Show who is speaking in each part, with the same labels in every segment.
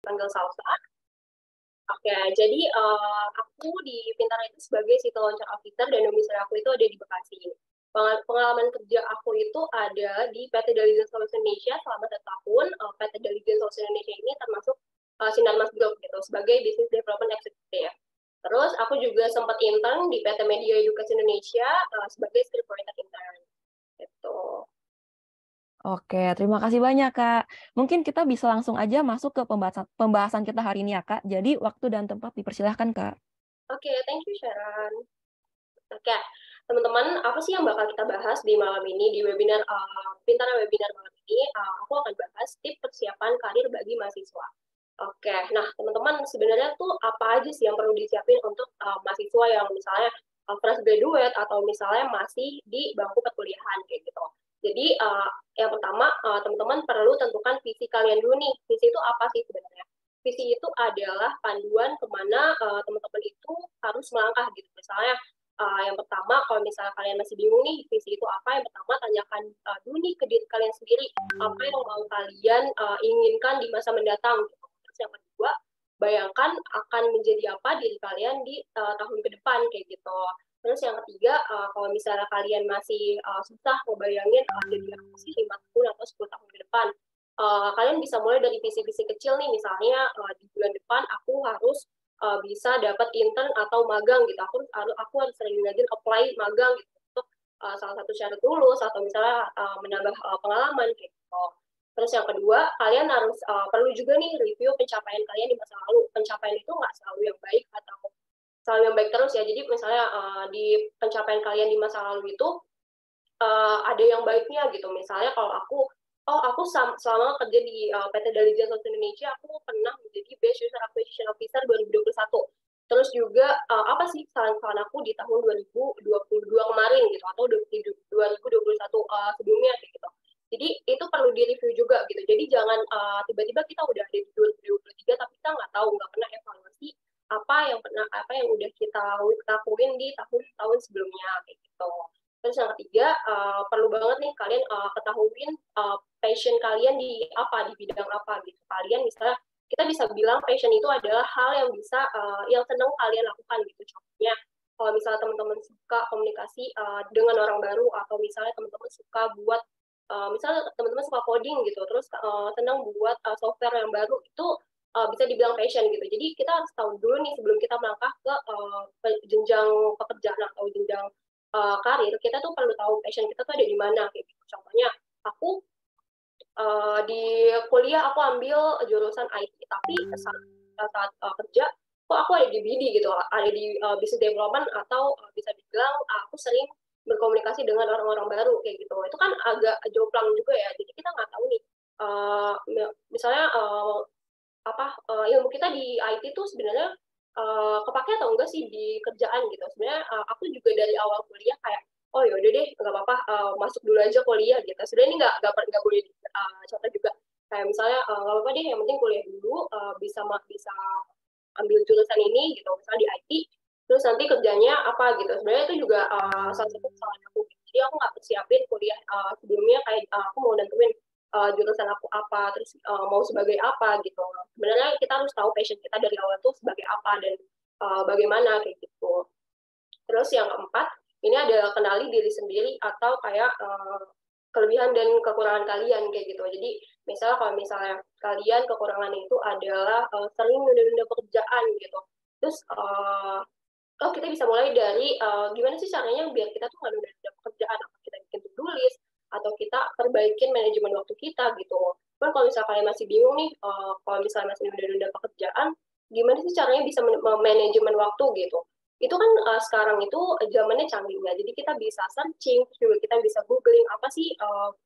Speaker 1: panggil Salsa. Oke, jadi aku di Pintar itu sebagai City Launcher Officer dan domisili aku itu ada di Bekasi. Pengalaman kerja aku itu ada di PT Daligen Solution Indonesia selama 1 tahun. PT Daligen Solution Indonesia ini termasuk Sinar Mas Group gitu sebagai Business Development Executive. Terus aku juga sempat intern di PT Media Edukasi Indonesia sebagai scriptwriter intern. Gitu.
Speaker 2: Oke, terima kasih banyak, Kak. Mungkin kita bisa langsung aja masuk ke pembahasan kita hari ini ya, Kak. Jadi waktu dan tempat dipersilahkan, Kak.
Speaker 1: Oke, thank you Sharon. Oke, teman-teman, apa sih yang bakal kita bahas di malam ini di webinar Pintar Webinar malam ini? Aku akan bahas tips persiapan karir bagi mahasiswa. Oke, nah teman-teman sebenarnya tuh apa aja sih yang perlu disiapin untuk mahasiswa yang misalnya fresh graduate atau misalnya masih di bangku perkuliahan kayak gitu. Jadi yang pertama teman-teman perlu tentukan visi kalian dulu nih. Visi itu apa sih sebenarnya? Visi itu adalah panduan kemana teman-teman itu harus melangkah gitu. Misalnya yang pertama, kalau misalnya kalian masih bingung nih, visi itu apa? Yang pertama, tanyakan dulu nih ke diri kalian sendiri, apa yang mau kalian inginkan di masa mendatang. Gitu. Terus yang kedua, bayangkan akan menjadi apa diri kalian di tahun ke depan, kayak gitu. Terus yang ketiga, kalau misalnya kalian masih susah mau bayangin jadi apa sih 5 tahun atau 10 tahun ke depan, kalian bisa mulai dari visi-visi kecil nih, misalnya di bulan depan aku harus bisa dapat intern atau magang gitu. Aku harus sering rajin apply magang gitu untuk salah satu syarat lulus atau misalnya menambah pengalaman gitu. Terus yang kedua, kalian harus perlu juga nih review pencapaian kalian di masa lalu. Pencapaian itu nggak selalu yang baik atau selalu yang baik terus ya. Jadi misalnya di pencapaian kalian di masa lalu itu ada yang baiknya gitu. Misalnya kalau aku selama kerja di PT Daligen Solution Indonesia, aku pernah menjadi Best User Acquisition Officer 2021. Terus juga apa sih kesalahan aku di tahun 2022 kemarin gitu atau 2021 sebelumnya kayak gitu. Jadi itu perlu di-review juga gitu. Jadi jangan tiba-tiba kita udah ada di 2023 tapi kita nggak tahu, nggak pernah evaluasi apa yang udah kita lakuin di tahun-tahun sebelumnya kayak gitu. Terus yang ketiga, perlu banget nih kalian ketahuin passion kalian di apa, di bidang apa gitu. Kalian misalnya, kita bisa bilang passion itu adalah hal yang bisa, yang senang kalian lakukan gitu. Contohnya, kalau misalnya teman-teman suka komunikasi dengan orang baru, atau misalnya teman-teman suka buat, misalnya teman-teman suka coding gitu, terus senang buat software yang baru, itu bisa dibilang passion gitu. Jadi kita harus tahu dulu nih sebelum kita melangkah ke jenjang pekerjaan atau jenjang karir, kita tuh perlu tahu passion kita tuh ada di mana kayak gitu. Contohnya, aku di kuliah aku ambil jurusan IT, tapi saat kerja, kok aku ada di BD gitu, ada di business development atau bisa dibilang aku sering berkomunikasi dengan orang-orang baru kayak gitu. Itu kan agak jomplang juga ya. Jadi kita nggak tahu nih, misalnya ilmu kita di IT tuh sebenarnya kepake atau enggak sih di kerjaan gitu. Sebenarnya aku juga dari awal kuliah kayak oh yaudah deh nggak apa-apa masuk dulu aja kuliah gitu. Sebenarnya ini nggak boleh contoh juga kayak misalnya nggak apa-apa deh yang penting kuliah dulu bisa ambil jurusan ini gitu misalnya di IT terus nanti kerjanya apa gitu. Sebenarnya itu juga salah satu kesalahan aku. Jadi aku nggak persiapin kuliah sebelumnya kayak aku mau nentuin jurusan aku apa, terus mau sebagai apa gitu. Sebenarnya kita harus tahu passion kita dari awal tuh sebagai apa dan bagaimana kayak gitu. Terus yang keempat, ini adalah kenali diri sendiri atau kayak kelebihan dan kekurangan kalian kayak gitu. Jadi misalnya kalau misalnya kalian kekurangannya itu adalah sering menunda-nunda pekerjaan gitu. Terus kita bisa mulai dari gimana sih caranya biar kita tuh nggak nunda-nunda pekerjaan, apa kita bikin to-do list atau kita perbaikin manajemen waktu kita gitu. Kan kalau misalnya kalian masih bingung nih, kalau misalnya masih nunda-nunda pekerjaan, gimana sih caranya bisa manajemen waktu gitu. Itu kan sekarang itu zamannya canggih ya, jadi kita bisa searching, juga kita bisa googling apa sih,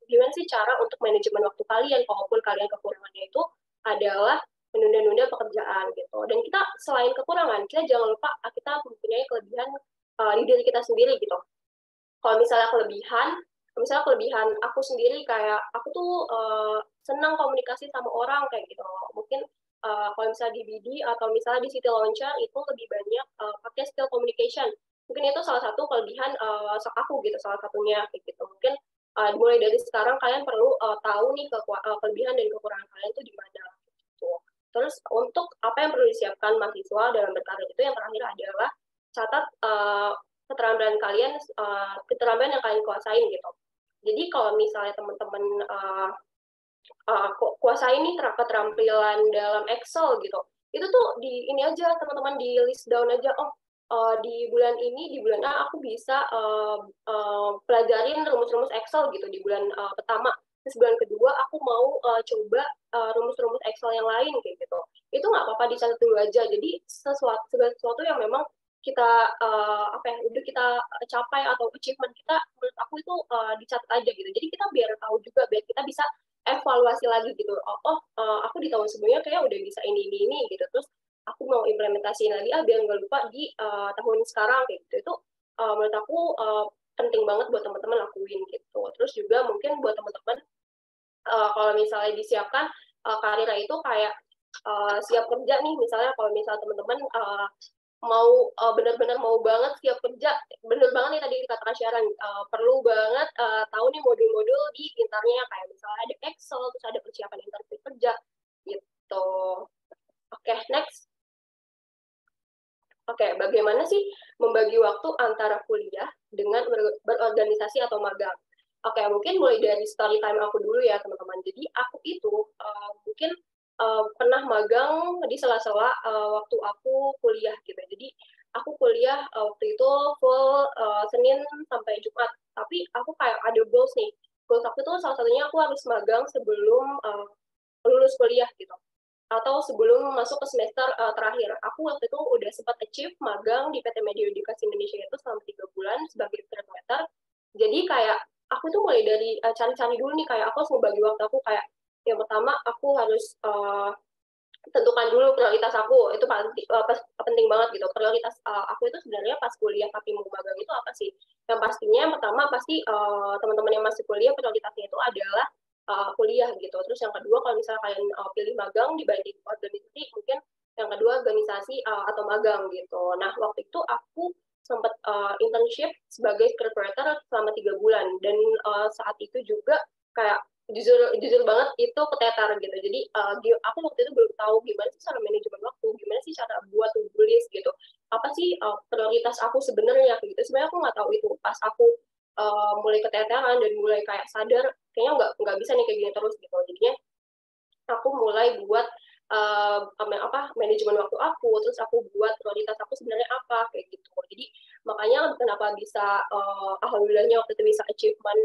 Speaker 1: gimana sih cara untuk manajemen waktu kalian, kalaupun kalian kekurangannya itu adalah menunda-nunda pekerjaan gitu. Dan kita selain kekurangan, kita jangan lupa kita mempunyai kelebihan di diri kita sendiri gitu. Kalau misalnya kelebihan aku sendiri kayak aku tuh senang komunikasi sama orang kayak gitu. Mungkin kalau misalnya di BD atau misalnya di City Launcher itu lebih banyak pakai skill communication. Mungkin itu salah satu kelebihan aku gitu, salah satunya kayak gitu. Mungkin mulai dari sekarang kalian perlu tahu nih kelebihan dan kekurangan kalian tuh di mana gitu. Terus untuk apa yang perlu disiapkan mahasiswa dalam berkarir itu yang terakhir adalah catat keterampilan kalian, keterampilan yang kalian kuasain gitu. Jadi kalau misalnya teman-teman kuasain nih keterampilan dalam Excel gitu, itu tuh di ini aja teman-teman di list down aja. Di bulan ini, di bulan A aku bisa pelajarin rumus-rumus Excel gitu di bulan pertama. Terus bulan kedua aku mau coba rumus-rumus Excel yang lain kayak gitu. Itu nggak apa-apa dicatat dulu aja. Jadi sesuatu yang memang kita apa ya udah kita capai atau achievement kita, menurut aku itu dicatat aja gitu. Jadi kita biar tahu juga, biar kita bisa evaluasi lagi gitu. Aku di tahun sebelumnya kayak udah bisa ini gitu. Terus aku mau implementasiin lagi biar nggak lupa di tahun sekarang kayak gitu. Itu menurut aku penting banget buat teman-teman lakuin gitu. Terus juga mungkin buat teman-teman kalau misalnya disiapkan karirnya itu kayak siap kerja nih, misalnya kalau misalnya teman-teman mau benar-benar mau banget siap kerja, bener banget nih tadi dikatakan Sharon, perlu banget tahu nih modul-modul di pintarnya, kayak misalnya ada Excel, terus ada persiapan interview kerja gitu. Oke, next. Oke, bagaimana sih membagi waktu antara kuliah dengan berorganisasi atau magang? Oke, mungkin mulai dari story time aku dulu ya, teman-teman. Jadi aku itu mungkin pernah magang di sela-sela waktu aku kuliah gitu. Jadi aku kuliah waktu itu full Senin sampai Jumat. Tapi aku kayak ada goals nih. Goals aku tuh salah satunya aku harus magang sebelum lulus kuliah gitu, atau sebelum masuk ke semester terakhir. Aku waktu itu udah sempat achieve magang di PT Media Edukasi Indonesia itu selama 3 bulan sebagai creator. Jadi kayak aku tuh mulai dari cari-cari dulu nih, kayak aku harus membagi waktu aku, kayak yang pertama aku harus tentukan dulu prioritas aku, itu penting banget gitu. Prioritas aku itu sebenarnya pas kuliah tapi mau magang itu apa sih? Yang pastinya yang pertama pasti teman-teman yang masih kuliah prioritasnya itu adalah kuliah gitu. Terus yang kedua kalau misalnya kalian pilih magang dibanding organisasi, mungkin yang kedua organisasi atau magang gitu. Nah waktu itu aku sempat internship sebagai scriptwriter selama 3 bulan, dan saat itu juga kayak jujur banget itu ketetar gitu. Jadi aku waktu itu belum tahu gimana sih cara manajemen waktu, gimana sih cara buat to-do list gitu, apa sih prioritas aku sebenarnya gitu. Sebenarnya aku nggak tahu itu. Pas aku mulai keteteran dan mulai kayak sadar kayaknya nggak bisa nih kayak gini terus gitu. Jadinya aku mulai buat manajemen waktu aku, terus aku buat prioritas aku sebenarnya apa kayak gitu. Jadi makanya kenapa bisa alhamdulillahnya waktu itu bisa achievement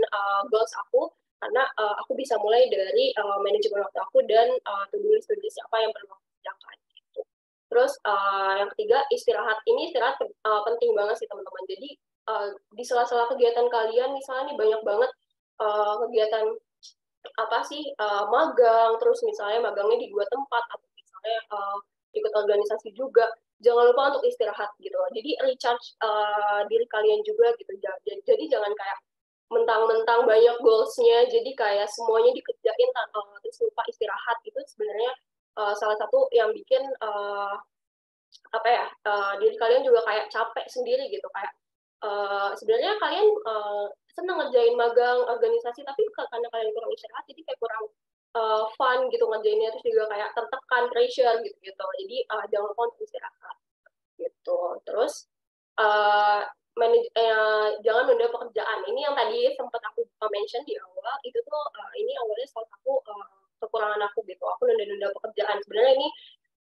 Speaker 1: goals aku, karena aku bisa mulai dari manajemen waktu aku dan to-do list apa yang perlu aku kerjakan gitu. Terus yang ketiga, istirahat penting banget sih teman-teman. Jadi di sela-sela kegiatan kalian, misalnya nih banyak banget kegiatan apa sih magang, terus misalnya magangnya di 2 tempat, atau misalnya ikut organisasi juga, jangan lupa untuk istirahat gitu. Jadi recharge diri kalian juga gitu. Jadi jangan kayak mentang-mentang banyak goals-nya, jadi kayak semuanya dikerjain terus lupa istirahat. Itu sebenarnya salah satu yang bikin apa ya diri kalian juga kayak capek sendiri gitu. Kayak sebenarnya kalian senang ngerjain magang organisasi, tapi karena kalian kurang istirahat jadi kayak kurang fun gitu ngerjainnya, terus juga kayak tertekan, pressure gitu gitu. Jadi jangan lupa untuk istirahat gitu. Terus uh, jangan menunda pekerjaan. Ini yang tadi sempat aku mention di awal, itu tuh ini awalnya salah satu kekurangan aku gitu. Aku nunda-nunda pekerjaan. Sebenarnya ini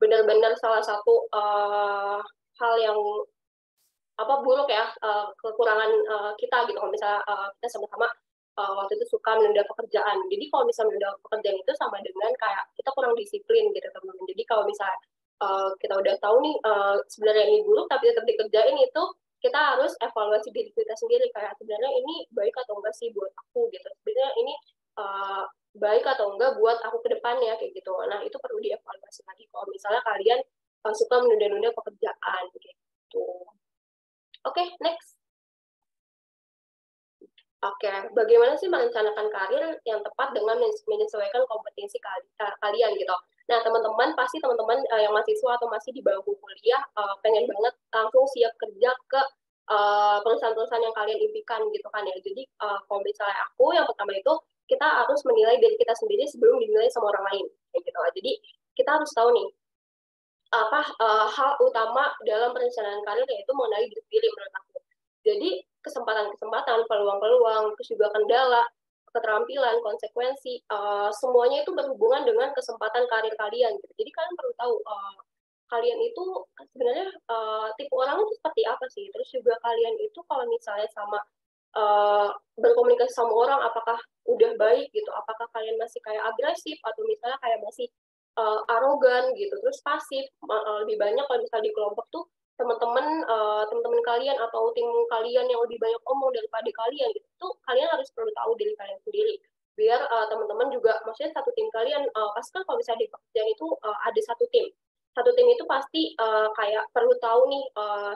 Speaker 1: benar-benar salah satu hal yang buruk ya, kekurangan kita gitu. Kalau misalnya kita sama-sama waktu itu suka menunda pekerjaan. Jadi kalau misalnya menunda pekerjaan itu sama dengan kayak kita kurang disiplin gitu teman-teman. Jadi kalau misalnya kita udah tahu nih sebenarnya ini buruk tapi tetap dikerjain, itu kita harus evaluasi diri kita sendiri, kayak sebenarnya ini baik atau enggak sih buat aku gitu. Sebenarnya ini baik atau enggak buat aku ke depannya kayak gitu. Nah itu perlu dievaluasi lagi kalau misalnya kalian suka menunda-nunda pekerjaan gitu. Oke, next. Oke, bagaimana sih merencanakan karir yang tepat dengan menyesuaikan kompetensi kalian gitu. Nah, teman-teman, pasti teman-teman yang mahasiswa atau masih di bangku kuliah pengen banget langsung siap kerja ke perusahaan-perusahaan yang kalian impikan gitu kan ya. Jadi, kalau misalnya aku, yang pertama itu kita harus menilai diri kita sendiri sebelum dinilai sama orang lain kayak gitu. Jadi kita harus tahu nih apa hal utama dalam perencanaan karir, yaitu mengenali diri sendiri menurut aku. Jadi kesempatan-kesempatan, peluang-peluang, terus juga kendala, keterampilan, konsekuensi, semuanya itu berhubungan dengan kesempatan karir kalian gitu. Jadi kalian perlu tahu kalian itu sebenarnya tipe orang itu seperti apa sih. Terus juga kalian itu kalau misalnya sama berkomunikasi sama orang, apakah udah baik gitu, apakah kalian masih kayak agresif atau misalnya kayak masih arogan gitu, terus pasif. Lebih banyak kalau misalnya di kelompok tuh teman-teman kalian atau tim kalian yang lebih banyak omong daripada kalian gitu, tuh kalian harus perlu tahu diri kalian sendiri, biar teman-teman juga, maksudnya satu tim kalian, pasti kan kalau misalnya di pekerjaan itu ada satu tim itu pasti kayak perlu tahu nih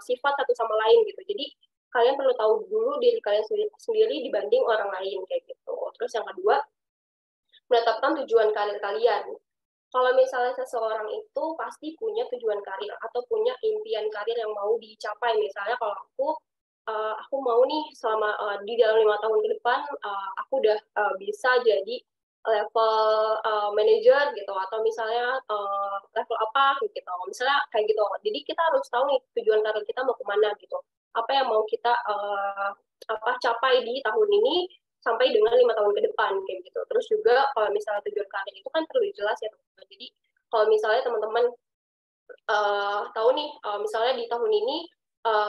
Speaker 1: sifat satu sama lain gitu. Jadi kalian perlu tahu dulu diri kalian sendiri dibanding orang lain kayak gitu. Terus yang kedua, menetapkan tujuan karir kalian. Kalau misalnya seseorang itu pasti punya tujuan karir atau punya impian karir yang mau dicapai. Misalnya kalau aku mau nih selama di dalam 5 tahun ke depan aku udah bisa jadi level manager gitu, atau misalnya level apa gitu. Misalnya kayak gitu. Jadi kita harus tahu nih tujuan karir kita mau kemana gitu. Apa yang mau kita capai di tahun ini sampai dengan 5 tahun ke depan kayak gitu. Terus juga kalau misalnya tujuan karir itu kan perlu jelas ya teman-teman. Jadi kalau misalnya teman-teman tahu nih misalnya di tahun ini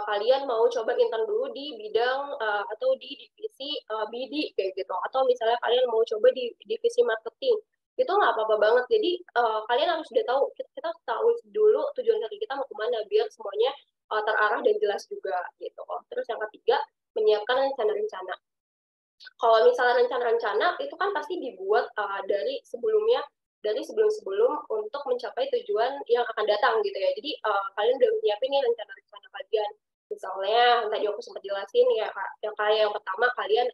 Speaker 1: kalian mau coba intern dulu di bidang atau di divisi BD kayak gitu, atau misalnya kalian mau coba di divisi marketing, itu nggak apa-apa banget. Jadi kalian harus sudah tahu, kita tahu dulu tujuan karir kita mau kemana biar semuanya terarah dan jelas juga gitu. Terus yang ketiga, menyiapkan rencana-rencana. Kalau misalnya rencana-rencana itu kan pasti dibuat dari sebelum-sebelum untuk mencapai tujuan yang akan datang gitu ya. Jadi kalian udah menyiapin nih rencana-rencana kalian. Misalnya tadi aku sempat jelasin ya, yang kayak yang pertama kalian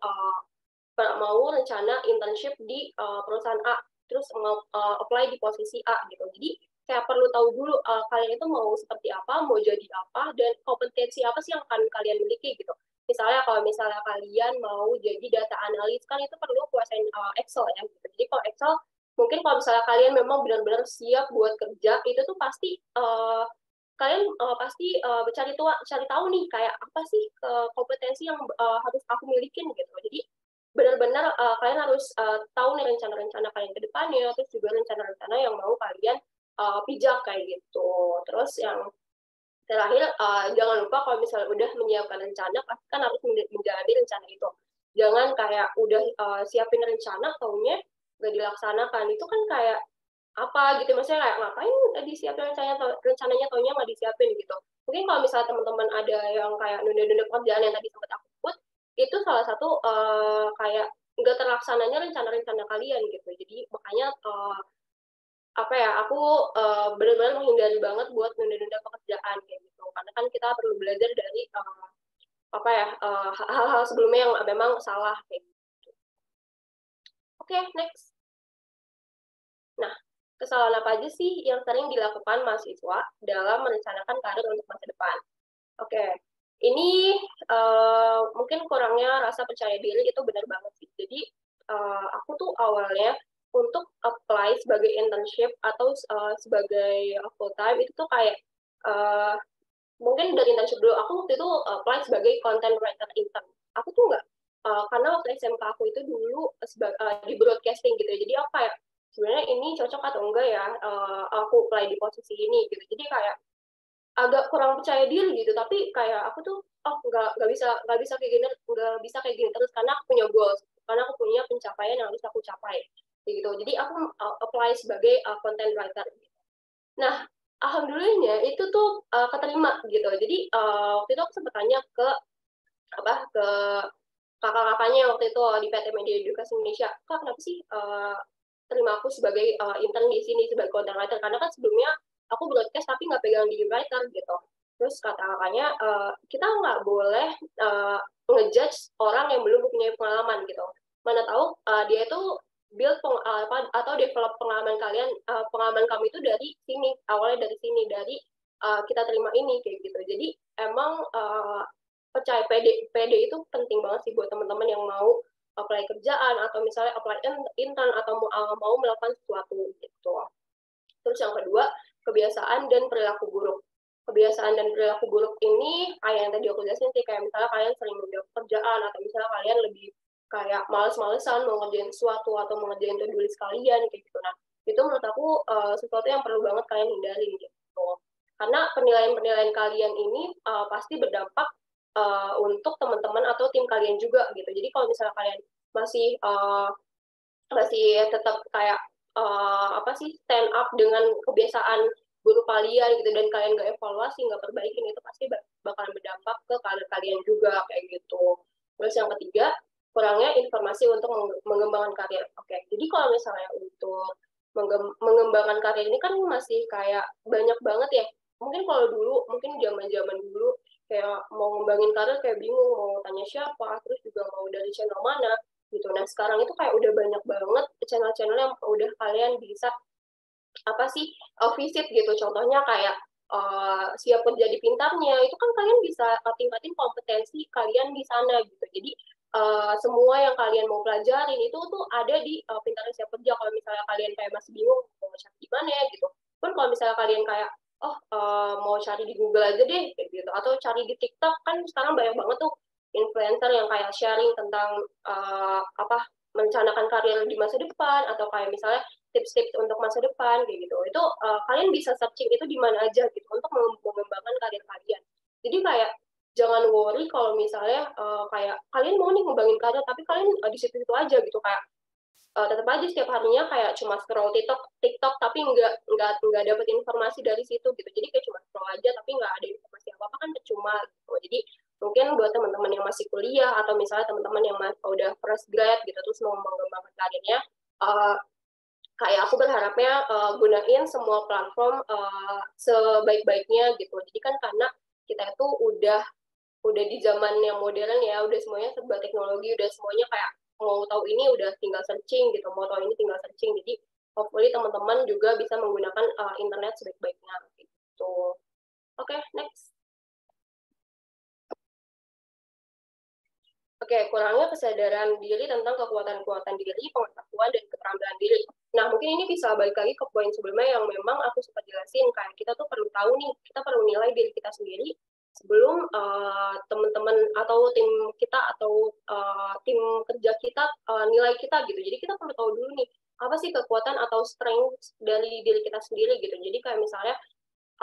Speaker 1: mau rencana internship di perusahaan A, terus mau apply di posisi A gitu. Jadi kayak perlu tahu dulu kalian itu mau seperti apa, mau jadi apa, dan kompetensi apa sih yang akan kalian miliki gitu. Misalnya kalau misalnya kalian mau jadi data analis, kan itu perlu kuasain Excel ya gitu. Jadi kalau Excel, mungkin kalau misalnya kalian memang benar-benar siap buat kerja, itu tuh pasti kalian pasti cari tahu nih kayak apa sih kompetensi yang harus aku milikin gitu. Jadi benar-benar kalian harus tahu nih rencana-rencana kalian ke depannya, terus juga rencana-rencana yang mau kalian pijak kayak gitu. Terus yang terakhir, jangan lupa kalau misalnya udah menyiapkan rencana, pasti kan harus menjalani rencana itu. Jangan kayak udah siapin rencana, taunya nggak dilaksanakan. Itu kan kayak apa gitu, maksudnya kayak ngapain disiapin rencananya taunya nggak disiapin gitu. Mungkin kalau misalnya teman-teman ada yang kayak nunda-nunda pekerjaan yang tadi sempat aku sebut, itu salah satu kayak nggak terlaksananya rencana-rencana kalian gitu. Jadi makanya apa ya, aku benar-benar menghindari banget buat nunda-nunda pekerjaan kayak gitu, karena kan kita perlu belajar dari apa ya hal-hal sebelumnya yang memang salah kayak gitu. Oke, next. Nah, kesalahan apa aja sih yang sering dilakukan mahasiswa dalam merencanakan karir untuk masa depan? Oke, ini mungkin kurangnya rasa percaya diri, itu benar banget sih. Jadi aku tuh awalnya untuk apply sebagai internship atau sebagai full time itu tuh kayak uh, mungkin dari internship dulu. Aku waktu itu apply sebagai content writer intern. Aku tuh nggak karena waktu SMK aku itu dulu di broadcasting gitu ya. Jadi apa ya, sebenarnya ini cocok atau enggak ya aku apply di posisi ini gitu. Jadi kayak agak kurang percaya diri gitu, tapi kayak aku tuh nggak bisa kayak gini, nggak bisa kayak gini terus, karena aku punya goals, karena aku punya pencapaian yang harus aku capai gitu. Jadi aku apply sebagai content writer. Nah, alhamdulillahnya itu tuh keterima gitu. Jadi waktu itu aku sempat tanya ke ke kakak-kakaknya waktu itu di PT Media Edukasi Indonesia, kak kenapa sih terima aku sebagai intern di sini sebagai content writer, karena kan sebelumnya aku broadcast tapi nggak pegang di writer gitu. Terus kata kakaknya, kita nggak boleh ngejudge orang yang belum punya pengalaman gitu. Mana tahu dia itu build atau develop pengalaman kami itu dari sini, awalnya dari sini, dari kita terima ini kayak gitu. Jadi emang percaya PD itu penting banget sih buat teman-teman yang mau apply kerjaan atau misalnya apply intern atau mau melakukan sesuatu gitu. Terus yang kedua, kebiasaan dan perilaku buruk. Kebiasaan dan perilaku buruk ini kayak yang tadi aku jelasin sih, kayak misalnya kalian sering menunda pekerjaan, atau misalnya kalian lebih kayak males-malesan mau ngerjain sesuatu atau mau ngerjain to-do list kalian kayak gitu. Nah, itu menurut aku sesuatu yang perlu banget kalian hindarin gitu. Karena penilaian-penilaian kalian ini pasti berdampak untuk teman-teman atau tim kalian juga gitu. Jadi kalau misalnya kalian masih tetap kayak apa sih, stand up dengan kebiasaan guru kalian gitu, dan kalian nggak evaluasi, nggak perbaikin, itu pasti bakalan berdampak ke karir kalian juga kayak gitu. Terus yang ketiga, kurangnya informasi untuk mengembangkan karir. Oke, jadi kalau misalnya untuk mengembangkan karir ini kan masih kayak banyak banget ya. Mungkin kalau dulu, mungkin zaman-zaman dulu kayak mau ngembangin karir kayak bingung mau tanya siapa, terus juga mau dari channel mana gitu. Nah, sekarang itu kayak udah banyak banget channel-channel yang udah kalian bisa apa sih visit gitu. Contohnya kayak siap menjadi pintarnya, itu kan kalian bisa tingkatin kompetensi kalian di sana gitu. Jadi semua yang kalian mau pelajarin itu tuh ada di pintarnya siap kerja. Kalau misalnya kalian kayak masih bingung mau cari di mana ya gitu, kan kalau misalnya kalian kayak mau cari di Google aja deh gitu, atau cari di TikTok, kan sekarang banyak banget tuh influencer yang kayak sharing tentang apa merencanakan karir di masa depan, atau kayak misalnya tips-tips untuk masa depan kayak gitu. Itu kalian bisa searching itu di mana aja gitu untuk mengembangkan karir kalian. Jadi kayak jangan worry kalau misalnya kayak kalian mau nih ngembangin karir tapi kalian di situ-situ aja gitu, kayak tetap aja setiap harinya kayak cuma scroll TikTok tapi nggak dapet informasi dari situ gitu. Jadi kayak cuma scroll aja tapi nggak ada informasi apa-apa, kan percuma gitu. Jadi mungkin buat teman-teman yang masih kuliah atau misalnya teman-teman yang udah fresh grad gitu terus mau mengembangkan karirnya, kayak aku berharapnya gunain semua platform sebaik-baiknya gitu. Jadi kan karena kita itu udah di zaman yang modern ya, udah semuanya serba teknologi, udah semuanya kayak mau tahu ini udah tinggal searching gitu, mau tahu ini tinggal searching. Jadi hopefully teman-teman juga bisa menggunakan internet sebaik-baiknya gitu. Oke, next. Oke, kurangnya kesadaran diri tentang kekuatan-kekuatan diri, pengetahuan, dan keterampilan diri. Nah, mungkin ini bisa balik lagi ke poin sebelumnya yang memang aku sempat jelasin, kayak kita tuh perlu tahu nih, kita perlu nilai diri kita sendiri sebelum teman-teman atau tim kita atau tim kerja kita nilai kita gitu. Jadi kita perlu tahu dulu nih, apa sih kekuatan atau strength dari diri kita sendiri gitu. Jadi kayak misalnya,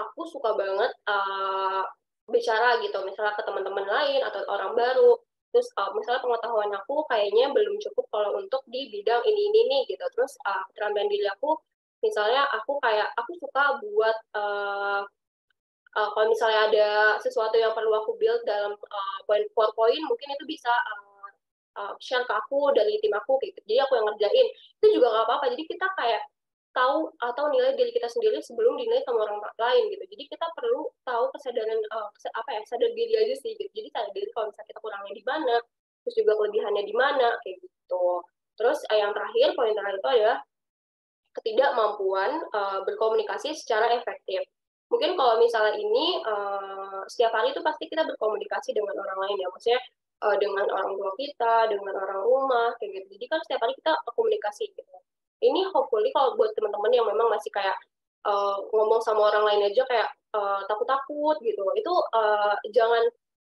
Speaker 1: aku suka banget bicara gitu, misalnya ke teman-teman lain atau orang baru. Terus misalnya pengetahuan aku kayaknya belum cukup kalau untuk di bidang ini nih gitu. Terus keterampilan diri aku, misalnya aku suka buat kalau misalnya ada sesuatu yang perlu aku build dalam PowerPoint, mungkin itu bisa share ke aku dari tim aku gitu. Jadi aku yang ngerjain. Itu juga nggak apa-apa. Jadi kita kayak tahu atau nilai diri kita sendiri sebelum dinilai sama orang lain gitu. Jadi kita perlu tahu kesadaran sadar diri aja sih gitu. Jadi sadar diri kalau misalnya kita kurangnya di mana, terus juga kelebihannya di mana kayak gitu. Terus yang terakhir, poin terakhir itu adalah ketidakmampuan berkomunikasi secara efektif. Mungkin kalau misalnya ini setiap hari itu pasti kita berkomunikasi dengan orang lain ya, maksudnya dengan orang tua kita, dengan orang rumah kayak gitu. Jadi kan setiap hari kita komunikasi gitu. Ini hopefully kalau buat teman-teman yang memang masih kayak ngomong sama orang lain aja kayak takut-takut gitu, itu jangan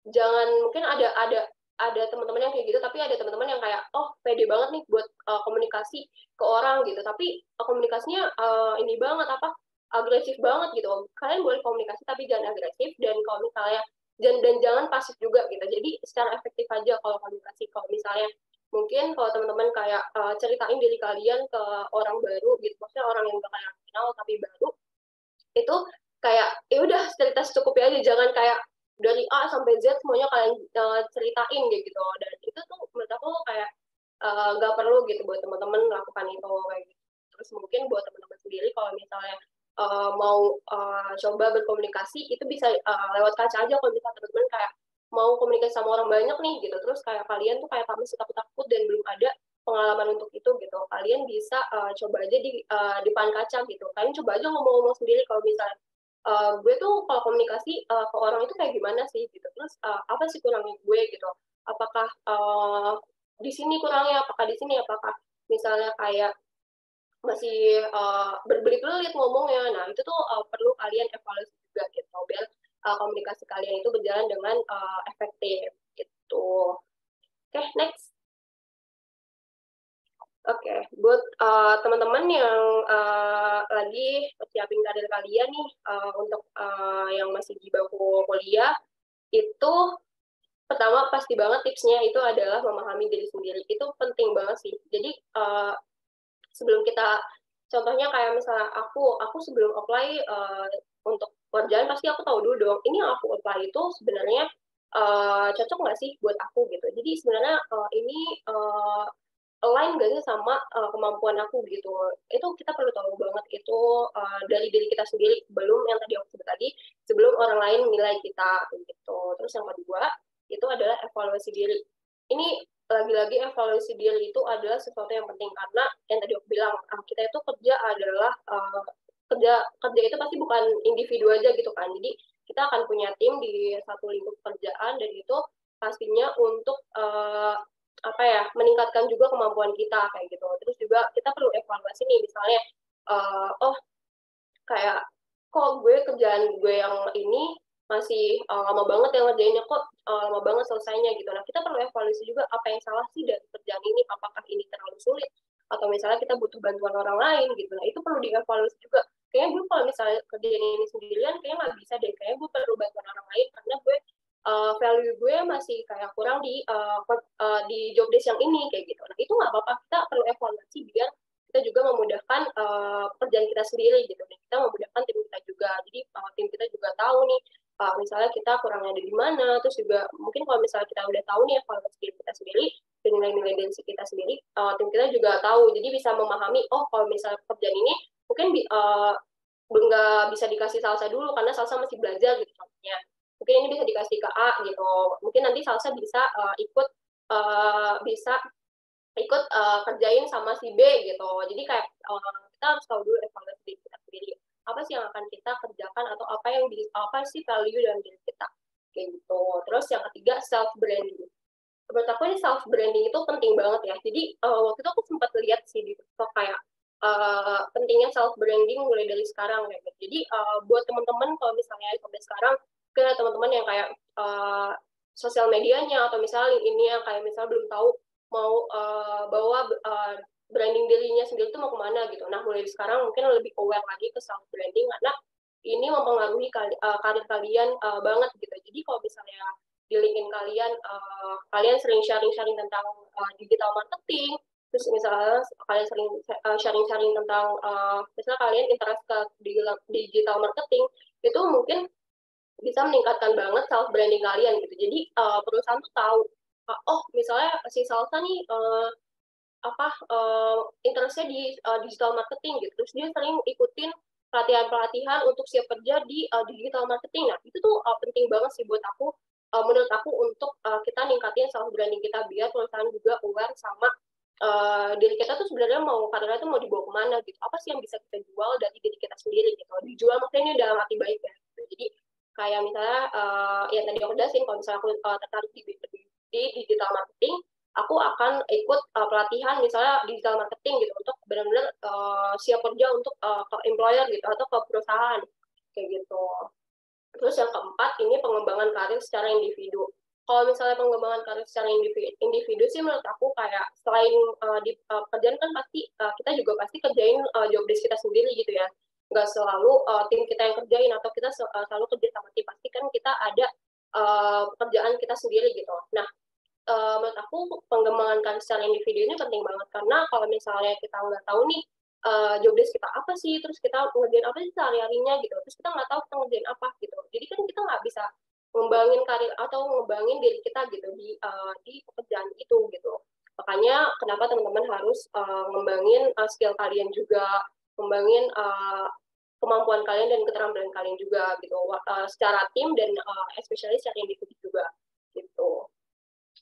Speaker 1: jangan mungkin ada teman-teman yang kayak gitu, tapi ada teman-teman yang kayak pede banget nih buat komunikasi ke orang gitu, tapi komunikasinya ini banget agresif banget gitu. Kalian boleh komunikasi tapi jangan agresif, dan kalau misalnya dan jangan pasif juga gitu. Jadi secara efektif aja kalau komunikasi. Kalau misalnya mungkin kalau teman-teman kayak ceritain diri kalian ke orang baru gitu, maksudnya orang yang udah kalian kenal tapi baru, itu kayak ya udah cerita secukupnya aja, jangan kayak dari A sampai Z semuanya kalian ceritain gitu. Dan itu tuh menurut aku kayak nggak perlu gitu buat teman-teman melakukan itu kayak gitu. Terus mungkin buat teman-teman sendiri kalau misalnya mau coba berkomunikasi itu bisa lewat kaca aja. Kalau misalnya teman-teman kayak mau komunikasi sama orang banyak nih gitu, terus kayak kalian tuh kayak masih takut-takut dan belum ada pengalaman untuk itu gitu, kalian bisa coba aja di depan kaca gitu. Kalian coba aja ngomong-ngomong sendiri kalau misalnya gue tuh kalau komunikasi ke orang itu kayak gimana sih gitu. Terus apa sih kurangnya gue gitu? Apakah di sini kurangnya? Apakah di sini? Apakah misalnya kayak masih berbelit-belit ngomongnya. Nah, itu tuh perlu kalian evaluasi juga gitu, biar komunikasi kalian itu berjalan dengan efektif gitu. Oke, next. Oke, buat teman-teman yang lagi persiapin karir kalian nih, untuk yang masih di bangku kuliah, itu pertama pasti banget tipsnya itu adalah memahami diri sendiri. Itu penting banget sih. Jadi sebelum kita, contohnya kayak misalnya aku sebelum apply untuk pekerjaan pasti aku tahu dulu dong, ini yang aku apply itu sebenarnya cocok nggak sih buat aku gitu. Jadi sebenarnya ini align gak sih sama kemampuan aku gitu. Itu kita perlu tahu banget itu dari diri kita sendiri sebelum yang tadi aku sebut tadi, sebelum orang lain menilai kita gitu. Terus yang kedua itu adalah evaluasi diri. Ini lagi-lagi evaluasi diri itu adalah sesuatu yang penting karena yang tadi aku bilang kita itu kerja adalah kerja itu pasti bukan individu aja gitu kan. Jadi kita akan punya tim di satu lingkup kerjaan dan itu pastinya untuk apa ya, meningkatkan juga kemampuan kita kayak gitu. Terus juga kita perlu evaluasi nih, misalnya oh kayak kok gue kerjaan gue yang ini masih lama banget yang ngerjainnya, kok lama banget selesainya gitu. Nah, kita perlu evaluasi juga apa yang salah sih dari kerjaan ini, apakah ini terlalu sulit atau misalnya kita butuh bantuan orang lain gitu. Nah, itu perlu dievaluasi juga. Kayaknya gue kalau misalnya kerjaan ini sendirian kayaknya nggak bisa deh, kayaknya gue perlu bantuan orang lain karena gue value gue masih kayak kurang di job desk yang ini kayak gitu. Nah, itu nggak apa-apa, kita perlu evaluasi biar kita juga memudahkan pekerjaan kita sendiri gitu, dan kita memudahkan tim kita juga. Jadi tim kita juga tahu nih misalnya kita kurangnya ada di mana. Terus juga mungkin kalau misalnya kita udah tahu nih evaluasi diri kita sendiri dan nilai-nilai dari kita sendiri, tim kita juga tahu, jadi bisa memahami oh kalau misalnya pekerjaan ini mungkin nggak bisa dikasih salsa dulu karena salsa masih belajar gitu contohnya, mungkin ini bisa dikasih ke A gitu, mungkin nanti salsa bisa bisa ikut kerjain sama si B gitu. Jadi kayak kita harus tahu dulu evaluasi diri kita sendiri. Apa sih yang akan kita kerjakan atau apa sih value dalam diri kita kayak gitu. Terus yang ketiga self branding. Menurut aku ini self branding itu penting banget ya. Jadi waktu itu aku sempat lihat sih di TikTok kayak pentingnya self branding mulai dari sekarang kayak gitu. Jadi buat teman-teman kalau misalnya sampai sekarang mungkin ada teman-teman yang kayak sosial medianya atau misalnya ini yang kayak misalnya belum tahu mau bawa branding dirinya sendiri itu mau kemana gitu. Nah, mulai sekarang mungkin lebih aware lagi ke self branding karena ini mempengaruhi karir kalian banget gitu. Jadi kalau misalnya di LinkedIn kalian kalian sering sharing-sharing tentang digital marketing, terus misalnya kalian sering sharing-sharing tentang misalnya kalian interest ke digital marketing, itu mungkin bisa meningkatkan banget self branding kalian gitu. Jadi perusahaan tuh tahu oh misalnya si Salsa nih interestnya di digital marketing gitu, terus dia sering ikutin pelatihan-pelatihan untuk siap kerja di digital marketing. Nah, itu tuh penting banget sih buat aku, menurut aku untuk kita ningkatin self branding kita biar perusahaan juga aware sama diri kita tuh sebenarnya mau karirnya tuh mau dibawa kemana gitu, apa sih yang bisa kita jual dari diri kita sendiri gitu. Dijual maksudnya dalam arti baik ya gitu. Jadi kayak misalnya yang tadi aku jelasin, kalau misalnya aku tertarik di digital marketing, aku akan ikut pelatihan misalnya digital marketing gitu untuk benar-benar siap kerja untuk ke employer gitu atau ke perusahaan kayak gitu. Terus yang keempat ini pengembangan karir secara individu. Kalau misalnya pengembangan karir secara individu sih menurut aku kayak selain di kerjaan kan pasti kita juga pasti kerjain job desk kita sendiri gitu ya. Nggak selalu tim kita yang kerjain atau kita selalu kerja sama tim, pasti kan kita ada pekerjaan kita sendiri gitu. Nah, menurut aku pengembangan karir secara individu ini penting banget karena kalau misalnya kita nggak tahu nih job desk kita apa sih, terus kita ngerjain apa sih sehari-harinya gitu, terus kita nggak tahu kita ngerjain apa gitu, jadi kan kita nggak bisa ngembangin karir atau ngembangin diri kita gitu di pekerjaan itu gitu. Makanya kenapa teman-teman harus ngembangin skill kalian juga, ngembangin kemampuan kalian dan keterampilan kalian juga gitu, secara tim dan especially secara individu juga gitu.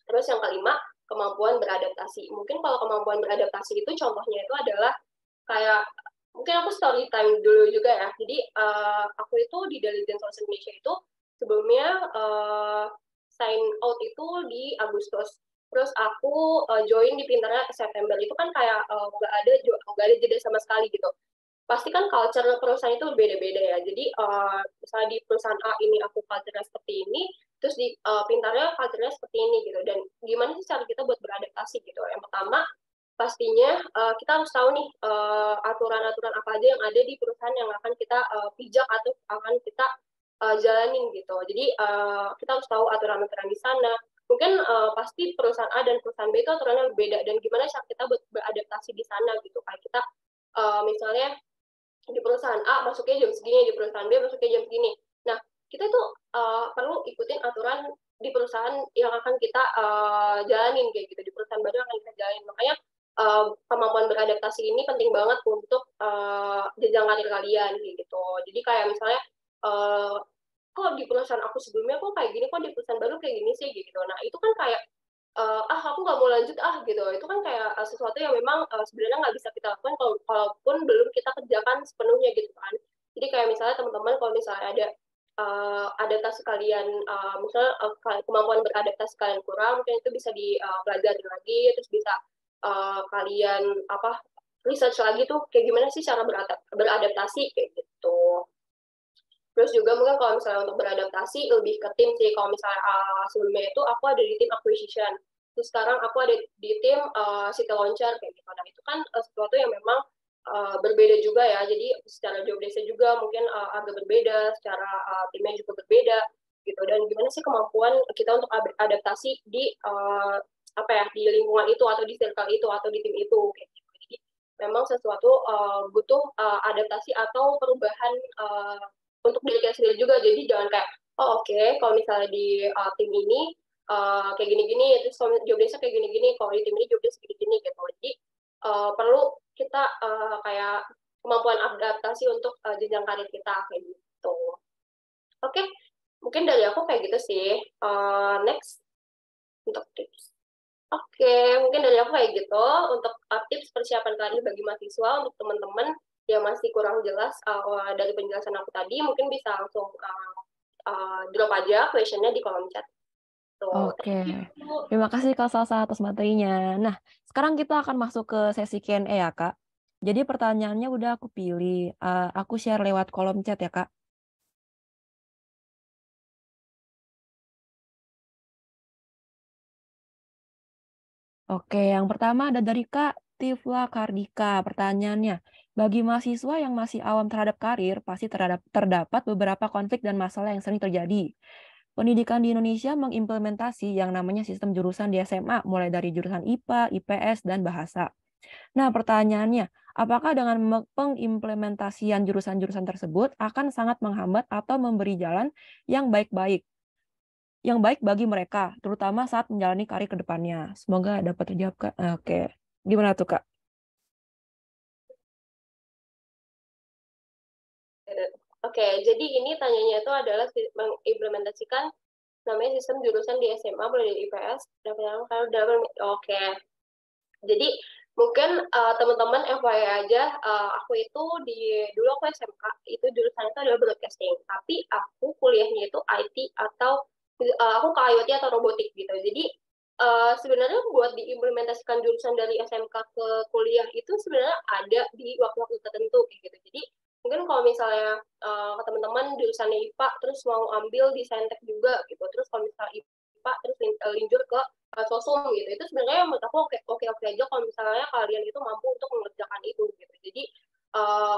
Speaker 1: Terus yang kelima, kemampuan beradaptasi. Mungkin kalau kemampuan beradaptasi itu contohnya itu adalah kayak mungkin aku story time dulu juga ya. Jadi aku itu di Diligence Social Indonesia itu sebelumnya sign out itu di Agustus. Terus aku join di Pinternya September itu kan kayak nggak ada jeda sama sekali gitu. Pasti kan culture perusahaan itu berbeda-beda ya. Jadi misalnya di perusahaan A ini aku culture-nya seperti ini, terus di Pintarnya culture-nya seperti ini gitu. Dan gimana sih cara kita buat beradaptasi gitu? Yang pertama pastinya kita harus tahu nih aturan-aturan apa aja yang ada di perusahaan yang akan kita pijak atau akan kita jalanin gitu. Jadi kita harus tahu aturan-aturan di sana. Mungkin pasti perusahaan A dan perusahaan B itu aturannya berbeda dan gimana cara kita buat beradaptasi di sana gitu. Kayak kita misalnya di perusahaan A masuknya jam segini, di perusahaan B masuknya jam segini. Nah, kita tuh perlu ikutin aturan di perusahaan yang akan kita jalanin kayak gitu, di perusahaan baru yang akan kita jalanin. Makanya kemampuan beradaptasi ini penting banget untuk jenjang karir kalian kayak gitu. Jadi kayak misalnya uh, kok di perusahaan aku sebelumnya kok kayak gini, kok di perusahaan baru kayak gini sih gitu. Nah, itu kan kayak aku nggak mau lanjut gitu, itu kan kayak sesuatu yang memang sebenarnya nggak bisa kita lakukan kalaupun belum kita kerjakan sepenuhnya gitu kan. Jadi kayak misalnya teman-teman kalau misalnya ada adaptasi kalian misalnya kemampuan beradaptasi kalian kurang, mungkin itu bisa dipelajari lagi, terus bisa kalian apa research lagi tuh kayak gimana sih cara beradaptasi kayak gitu. Terus juga mungkin kalau misalnya untuk beradaptasi lebih ke tim sih. Kalau misalnya sebelumnya itu aku ada di tim acquisition. Terus sekarang aku ada di tim city launcher kayak gitu. Nah itu kan sesuatu yang memang berbeda juga ya. Jadi secara job desk juga mungkin agak berbeda, secara timnya juga berbeda gitu. Dan gimana sih kemampuan kita untuk adaptasi di apa ya di lingkungan itu atau di circle itu atau di tim itu kayak gitu. Jadi memang sesuatu butuh adaptasi atau perubahan untuk diri kita sendiri juga. Jadi jangan kayak oh oke, kalau misalnya di tim ini kayak gini-gini, terus kalau job desk kayak gini-gini, kalau di tim ini job desk gini-gini gitu. Jadi perlu kita kayak kemampuan adaptasi untuk jenjang karir kita kayak gitu. Oke, mungkin dari aku kayak gitu sih. Next untuk tips. Oke, mungkin dari aku kayak gitu. Untuk tips persiapan karir bagi mahasiswa untuk teman-teman yang masih kurang jelas dari penjelasan aku tadi, mungkin bisa langsung drop aja questionnya di kolom chat. Tuh,
Speaker 2: Oke,
Speaker 1: thank you.
Speaker 2: terima kasih Kak Salsa atas materinya. Nah, sekarang kita akan masuk ke sesi Q&A ya Kak. Jadi pertanyaannya udah aku pilih, aku share lewat kolom chat ya Kak. Oke, yang pertama ada dari Kak Tifla Kardika. Pertanyaannya, bagi mahasiswa yang masih awam terhadap karir, pasti terdapat beberapa konflik dan masalah yang sering terjadi. Pendidikan di Indonesia mengimplementasi yang namanya sistem jurusan di SMA, mulai dari jurusan IPA, IPS, dan bahasa. Nah, pertanyaannya, apakah dengan pengimplementasian jurusan-jurusan tersebut akan sangat menghambat atau memberi jalan yang baik bagi mereka, terutama saat menjalani karir ke depannya? Semoga dapat terjawab, Kak. Oke. Gimana tuh, Kak?
Speaker 1: Oke, jadi ini tanyanya itu adalah mengimplementasikan namanya sistem jurusan di SMA mulai dari IPS kalau dalam oke. Jadi mungkin teman-teman FYI aja, aku itu dulu aku SMK itu jurusan itu adalah broadcasting, tapi aku kuliahnya itu IT atau aku ke IoT atau robotik gitu. Jadi sebenarnya buat diimplementasikan jurusan dari SMK ke kuliah itu sebenarnya ada di waktu-waktu tertentu gitu. Jadi mungkin kalau misalnya teman-teman jurusannya IPA terus mau ambil di Saintek juga gitu, terus kalau misalnya IPA terus linjur ke sosum gitu, itu sebenarnya menurut aku oke aja kalau misalnya kalian itu mampu untuk mengerjakan itu gitu. Jadi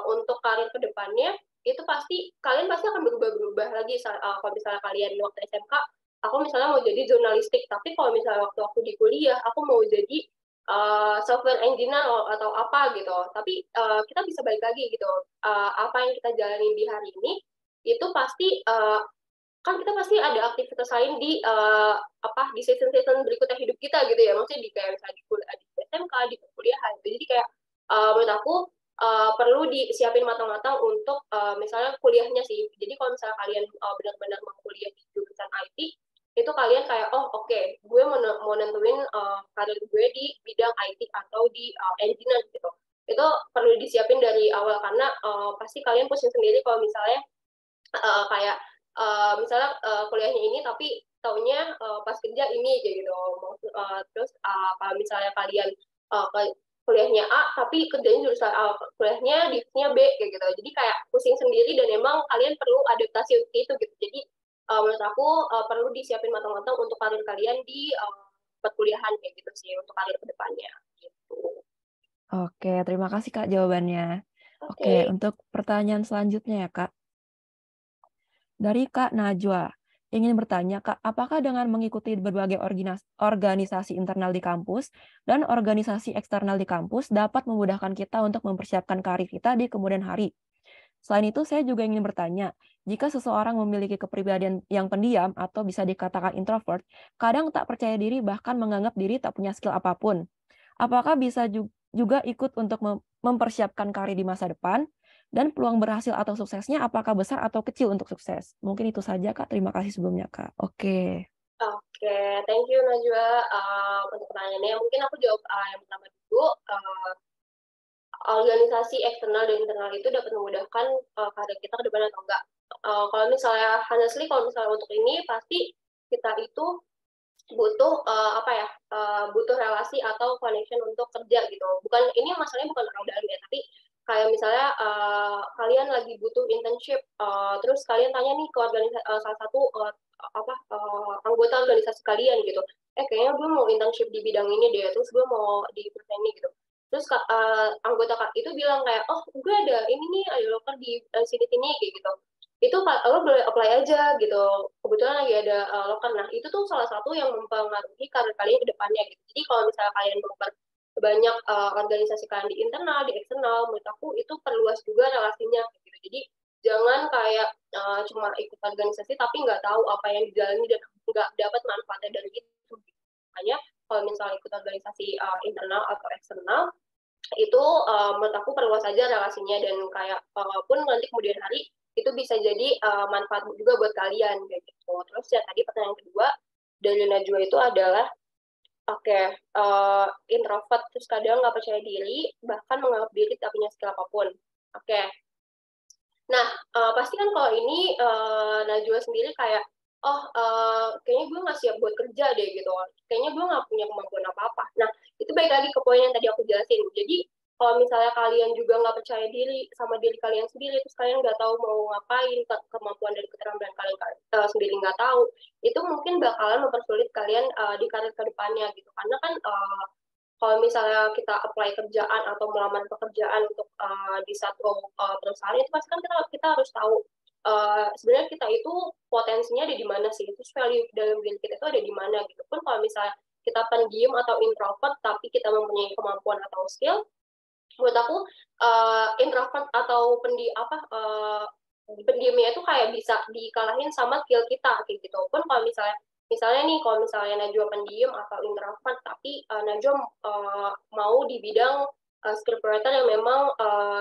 Speaker 1: untuk karir kedepannya itu kalian pasti akan berubah-berubah lagi kalau misalnya kalian waktu SMK aku misalnya mau jadi jurnalistik, tapi kalau misalnya waktu aku di kuliah aku mau jadi software engineer atau apa gitu, tapi kita bisa balik lagi gitu, apa yang kita jalani di hari ini itu pasti kan kita pasti ada aktivitas lain di di season-season berikutnya hidup kita gitu ya, maksudnya di kayak misalnya di SMK, di perkuliahan gitu. Jadi kayak menurut aku perlu disiapin matang-matang untuk misalnya kuliahnya sih. Jadi kalau misalnya kalian benar-benar mau kuliah di jurusan IT, itu kalian kayak gue mau nentuin karir gue di bidang IT atau di engineer gitu. Itu perlu disiapin dari awal karena pasti kalian pusing sendiri kalau misalnya kayak misalnya kuliahnya ini tapi taunya pas kerja ini kayak gitu. Terus kalau misalnya kalian kuliahnya A tapi kerjanya jurusan A, kuliahnya divisinya B kayak gitu. Jadi kayak pusing sendiri dan emang kalian perlu adaptasi itu gitu. Jadi menurut aku perlu disiapin matang-matang untuk karir kalian di perkuliahan kayak gitu sih untuk karir kedepannya gitu.
Speaker 2: Oke, terima kasih Kak jawabannya.
Speaker 1: Oke.
Speaker 2: Oke, untuk pertanyaan selanjutnya ya Kak. Dari Kak Najwa, ingin bertanya Kak, apakah dengan mengikuti berbagai organisasi internal di kampus dan organisasi eksternal di kampus dapat memudahkan kita untuk mempersiapkan karir kita di kemudian hari? Selain itu, saya juga ingin bertanya, jika seseorang memiliki kepribadian yang pendiam atau bisa dikatakan introvert, kadang tak percaya diri bahkan menganggap diri tak punya skill apapun. Apakah bisa juga ikut untuk mempersiapkan karir di masa depan? Dan peluang berhasil atau suksesnya apakah besar atau kecil untuk sukses? Mungkin itu saja, Kak. Terima kasih sebelumnya, Kak. Oke.
Speaker 1: Oke, thank you Najwa untuk pertanyaannya. Mungkin aku jawab yang pertama dulu. Organisasi eksternal dan internal itu dapat memudahkan karir kita ke depan atau enggak. Kalau misalnya honestly, kalau misalnya untuk ini pasti kita itu butuh apa ya, butuh relasi atau connection untuk kerja gitu. Bukan ini masalahnya bukan orang dalam ya, tapi kayak misalnya kalian lagi butuh internship, terus kalian tanya nih ke salah satu anggota organisasi kalian gitu. Kayaknya gue mau internship di bidang ini deh, terus gue mau di perusahaan ini gitu. Terus anggota itu bilang kayak, oh gue ada ini nih, ada loker di sini-sini kayak gitu. Itu lo boleh apply aja gitu, kebetulan lagi ada loker. Nah itu tuh salah satu yang mempengaruhi karir kalian ke depannya gitu. Jadi kalau misalnya kalian banyak organisasi kalian di internal, di eksternal, menurut aku itu perluas juga relasinya gitu. Jadi jangan kayak cuma ikut organisasi tapi nggak tahu apa yang dijalani dan nggak dapat manfaatnya dari itu. Makanya kalau misalnya ikut organisasi internal atau eksternal, itu menurut aku perluas saja relasinya dan kayak pun nanti kemudian hari itu bisa jadi manfaat juga buat kalian kayak gitu. Terus ya tadi pertanyaan kedua dari Najwa itu adalah introvert terus kadang nggak percaya diri bahkan menganggap diri tak punya skill apapun. Nah, pasti kan kalau ini Najwa sendiri kayak, oh kayaknya gue nggak siap buat kerja deh gitu. Kayaknya gue nggak punya kemampuan apa-apa. Nah, itu balik lagi ke poin yang tadi aku jelasin. Jadi, kalau misalnya kalian juga nggak percaya diri sama diri kalian sendiri, terus kalian nggak tahu mau ngapain, kemampuan dari keterampilan kalian sendiri nggak tahu, itu mungkin bakalan mempersulit kalian di karir kedepannya gitu. Karena kan kalau misalnya kita apply kerjaan atau melamar pekerjaan untuk di satu perusahaan itu pasti kan kita harus tahu sebenarnya kita itu potensinya ada di mana sih, terus value dalam diri kita itu ada di mana gitu. Pun kalau misalnya kita pendiam atau introvert tapi kita mempunyai kemampuan atau skill, menurut aku introvert atau pendiamnya itu kayak bisa dikalahin sama skill kita kayak gitu. Pun kalau misalnya nih kalau misalnya Najwa pendiam atau introvert tapi Najwa mau di bidang scriptwriter yang memang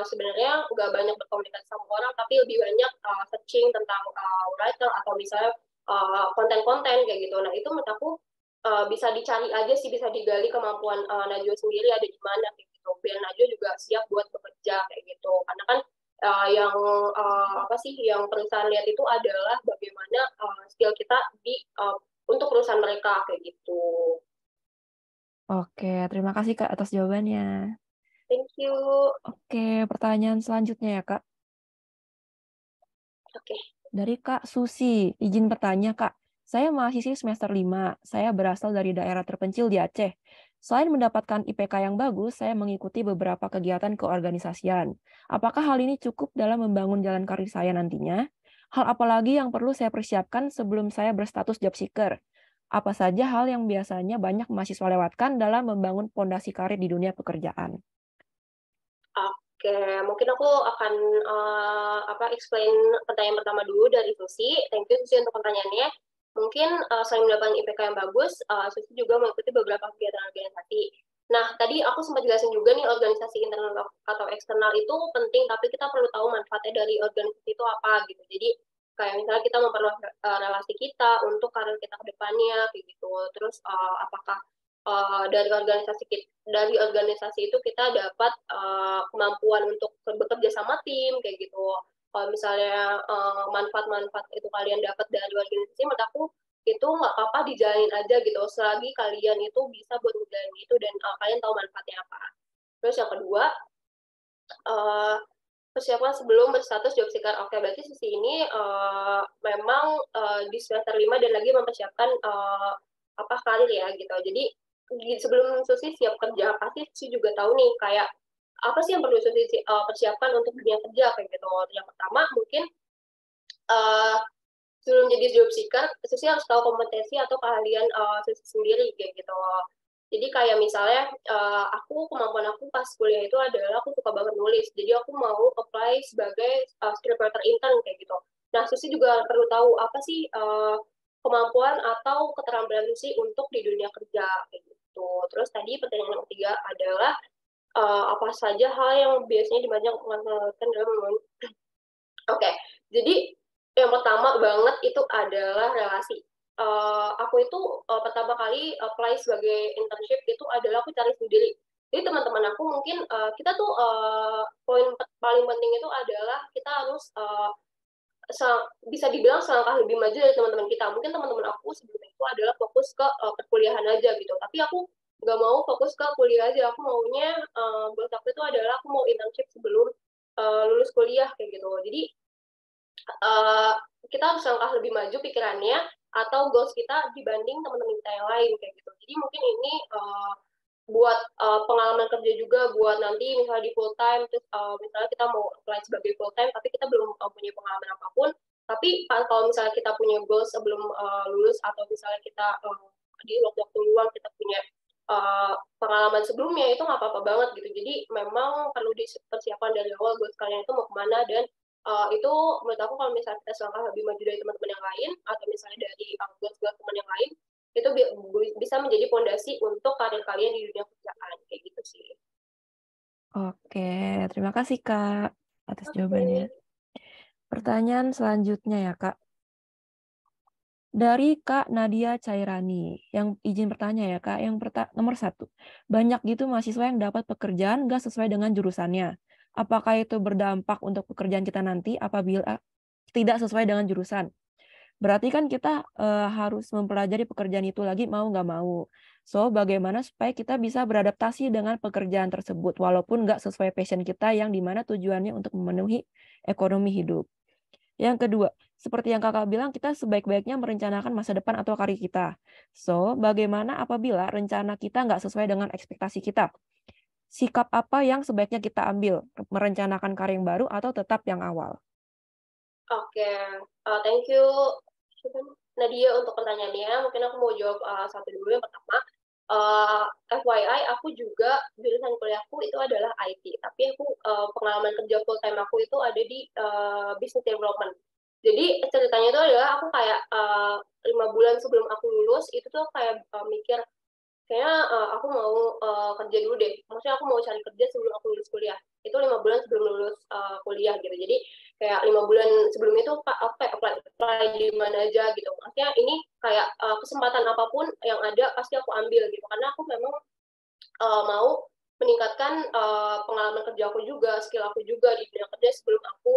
Speaker 1: sebenarnya nggak banyak berkomunikasi sama orang tapi lebih banyak searching tentang writer atau misalnya konten-konten kayak gitu. Nah itu menurut aku bisa dicari aja sih, bisa digali kemampuan Najwa sendiri ada di mana kayak gitu. Biar Najwa juga siap buat bekerja kayak gitu. Karena kan yang apa sih yang perusahaan lihat itu adalah bagaimana skill kita di untuk perusahaan mereka kayak gitu.
Speaker 2: Oke, terima kasih Kak atas jawabannya.
Speaker 1: Thank you.
Speaker 2: Oke, pertanyaan selanjutnya ya Kak.
Speaker 1: Oke.
Speaker 2: Dari Kak Susi, izin bertanya Kak. Saya mahasiswi semester 5. Saya berasal dari daerah terpencil di Aceh. Selain mendapatkan IPK yang bagus, saya mengikuti beberapa kegiatan keorganisasian. Apakah hal ini cukup dalam membangun jalan karir saya nantinya? Hal apa lagi yang perlu saya persiapkan sebelum saya berstatus job seeker? Apa saja hal yang biasanya banyak mahasiswa lewatkan dalam membangun fondasi karir di dunia pekerjaan?
Speaker 1: Oke, mungkin aku akan explain pertanyaan pertama dulu dari Susi. Thank you Susi untuk pertanyaannya. Mungkin selain mendapatkan IPK yang bagus, Susi juga mengikuti beberapa kegiatan organisasi. Nah, tadi aku sempat jelasin juga nih organisasi internal atau eksternal itu penting, tapi kita perlu tahu manfaatnya dari organisasi itu apa gitu. Jadi kayak misalnya kita memperluas relasi kita untuk karir kita ke depannya kayak gitu. Terus apakah dari organisasi itu kita dapat kemampuan untuk bekerja sama tim kayak gitu. Kalau misalnya manfaat-manfaat itu kalian dapat dari organisasi, menurut aku itu nggak apa-apa dijalanin aja gitu, selagi kalian itu bisa buat ngejalanin itu dan kalian tahu manfaatnya apa. Terus yang kedua, uh, persiapan sebelum berstatus job seeker. Oke, berarti sisi ini memang di semester 5 dan lagi mempersiapkan apa karir ya gitu. Jadi sebelum Susi siap kerja, pasti Susi juga tahu nih kayak apa sih yang perlu Susi persiapkan untuk dunia kerja kayak gitu. Yang pertama mungkin uh, sebelum jadi job seeker, Susi harus tahu kompetensi atau keahlian Susi sendiri kayak gitu. Jadi kayak misalnya aku kemampuan aku pas kuliah itu adalah aku suka banget nulis. Jadi aku mau apply sebagai scriptwriter intern kayak gitu. Nah, Susi juga perlu tahu apa sih kemampuan atau keterampilan Susi untuk di dunia kerja kayak gitu. Terus tadi pertanyaan yang ketiga adalah apa saja hal yang biasanya dimanfaatkan dalam Oke, jadi yang pertama banget itu adalah relasi. Aku itu pertama kali apply sebagai internship itu adalah aku cari sendiri. Jadi teman-teman aku mungkin kita tuh poin paling penting itu adalah kita harus bisa dibilang selangkah lebih maju dari teman-teman kita. Mungkin teman-teman aku sebelumnya itu adalah fokus ke perkuliahan aja gitu. Tapi aku nggak mau fokus ke kuliah aja. Aku maunya buat aku itu adalah aku mau internship sebelum lulus kuliah kayak gitu. Jadi uh, kita harus langkah lebih maju pikirannya atau goals kita dibanding teman-teman kita yang lain kayak gitu. Jadi mungkin ini buat pengalaman kerja juga buat nanti misalnya di full time terus misalnya kita mau apply sebagai full time tapi kita belum punya pengalaman apapun tapi kalau misalnya kita punya goals sebelum lulus atau misalnya kita di waktu-waktu luang kita punya pengalaman sebelumnya itu nggak apa-apa banget gitu jadi memang perlu dipersiapkan dari awal goals kalian itu mau kemana dan itu menurut aku kalau misalnya kita selangkah lebih maju dari teman-teman yang lain atau misalnya dari goals-goals teman yang lain itu bisa menjadi fondasi untuk karir kalian di dunia kerjaan kayak gitu sih.
Speaker 2: Oke, terima kasih Kak atas jawabannya.
Speaker 1: Oke.
Speaker 2: Pertanyaan selanjutnya ya Kak. Dari Kak Nadia Cairani, yang izin bertanya ya Kak, yang nomor 1, banyak gitu mahasiswa yang dapat pekerjaan nggak sesuai dengan jurusannya. Apakah itu berdampak untuk pekerjaan kita nanti apabila tidak sesuai dengan jurusan? Berarti kan kita harus mempelajari pekerjaan itu lagi mau nggak mau. So, bagaimana supaya kita bisa beradaptasi dengan pekerjaan tersebut, walaupun nggak sesuai passion kita yang dimana tujuannya untuk memenuhi ekonomi hidup. Yang kedua, seperti yang Kakak bilang, kita sebaik-baiknya merencanakan masa depan atau karir kita. So, bagaimana apabila rencana kita nggak sesuai dengan ekspektasi kita? Sikap apa yang sebaiknya kita ambil? Merencanakan karir yang baru atau tetap yang awal?
Speaker 1: Oke, thank you Nadia untuk pertanyaannya. Mungkin aku mau jawab satu dulu. Yang pertama, FYI aku juga jurusan kuliahku itu adalah IT, tapi aku pengalaman kerja full time aku itu ada di business development. Jadi ceritanya itu adalah aku kayak 5 bulan sebelum aku lulus itu tuh kayak mikir kayaknya aku mau kerja dulu deh. Maksudnya aku mau cari kerja sebelum aku lulus kuliah. Itu 5 bulan sebelum lulus kuliah gitu. Jadi kayak 5 bulan sebelum itu aku kayak apply di mana aja gitu. Maksudnya ini kayak kesempatan apapun yang ada pasti aku ambil gitu. Karena aku memang mau meningkatkan pengalaman kerja aku juga, skill aku juga di dunia kerja sebelum aku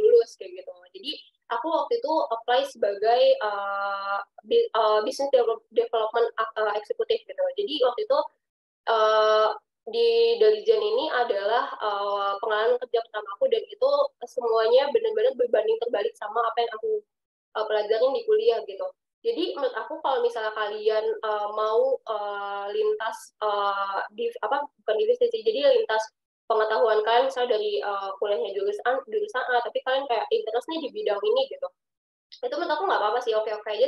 Speaker 1: lulus kayak gitu. Jadi aku waktu itu apply sebagai business development eksekutif gitu. Jadi waktu itu uh, di Dalijan ini adalah pengalaman kerja pertama aku dan itu semuanya benar-benar berbanding terbalik sama apa yang aku pelajarin di kuliah gitu. Jadi menurut aku kalau misalnya kalian mau lintas bukan divisi sih, jadi lintas pengetahuan kalian misalnya dari kuliahnya jurusan A, tapi kalian kayak interest nih di bidang ini gitu. Itu menurut aku nggak apa-apa sih, oke-oke aja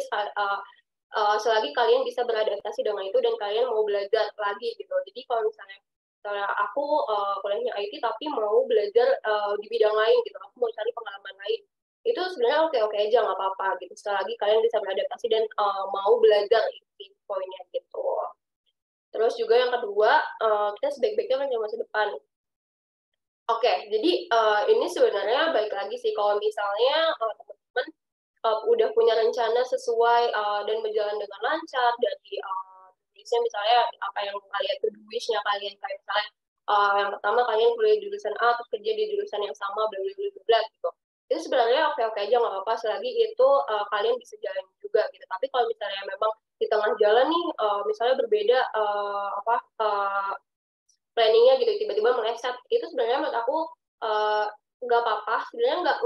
Speaker 1: selagi kalian bisa beradaptasi dengan itu dan kalian mau belajar lagi gitu. Jadi kalau misalnya aku kuliahnya IT tapi mau belajar di bidang lain gitu, aku mau cari pengalaman lain itu sebenarnya oke-oke aja nggak apa-apa gitu selagi kalian bisa beradaptasi dan mau belajar itu poinnya gitu. Terus juga yang kedua kita sebaik-baiknya kan masa depan. Oke, jadi ini sebenarnya baik lagi sih kalau misalnya teman-teman udah punya rencana sesuai dan berjalan dengan lancar dari misalnya apa yang kalian to wish-nya kalian kayak misalnya yang pertama kalian kuliah di jurusan A terus kerja di jurusan yang sama bla bla bla bla gitu itu sebenarnya oke-oke aja nggak apa-apa selagi itu kalian bisa jalan juga juga gitu. Tapi kalau misalnya memang di tengah jalan nih misalnya berbeda planningnya gitu tiba-tiba meleset, itu sebenarnya menurut aku nggak apa-apa sebenarnya,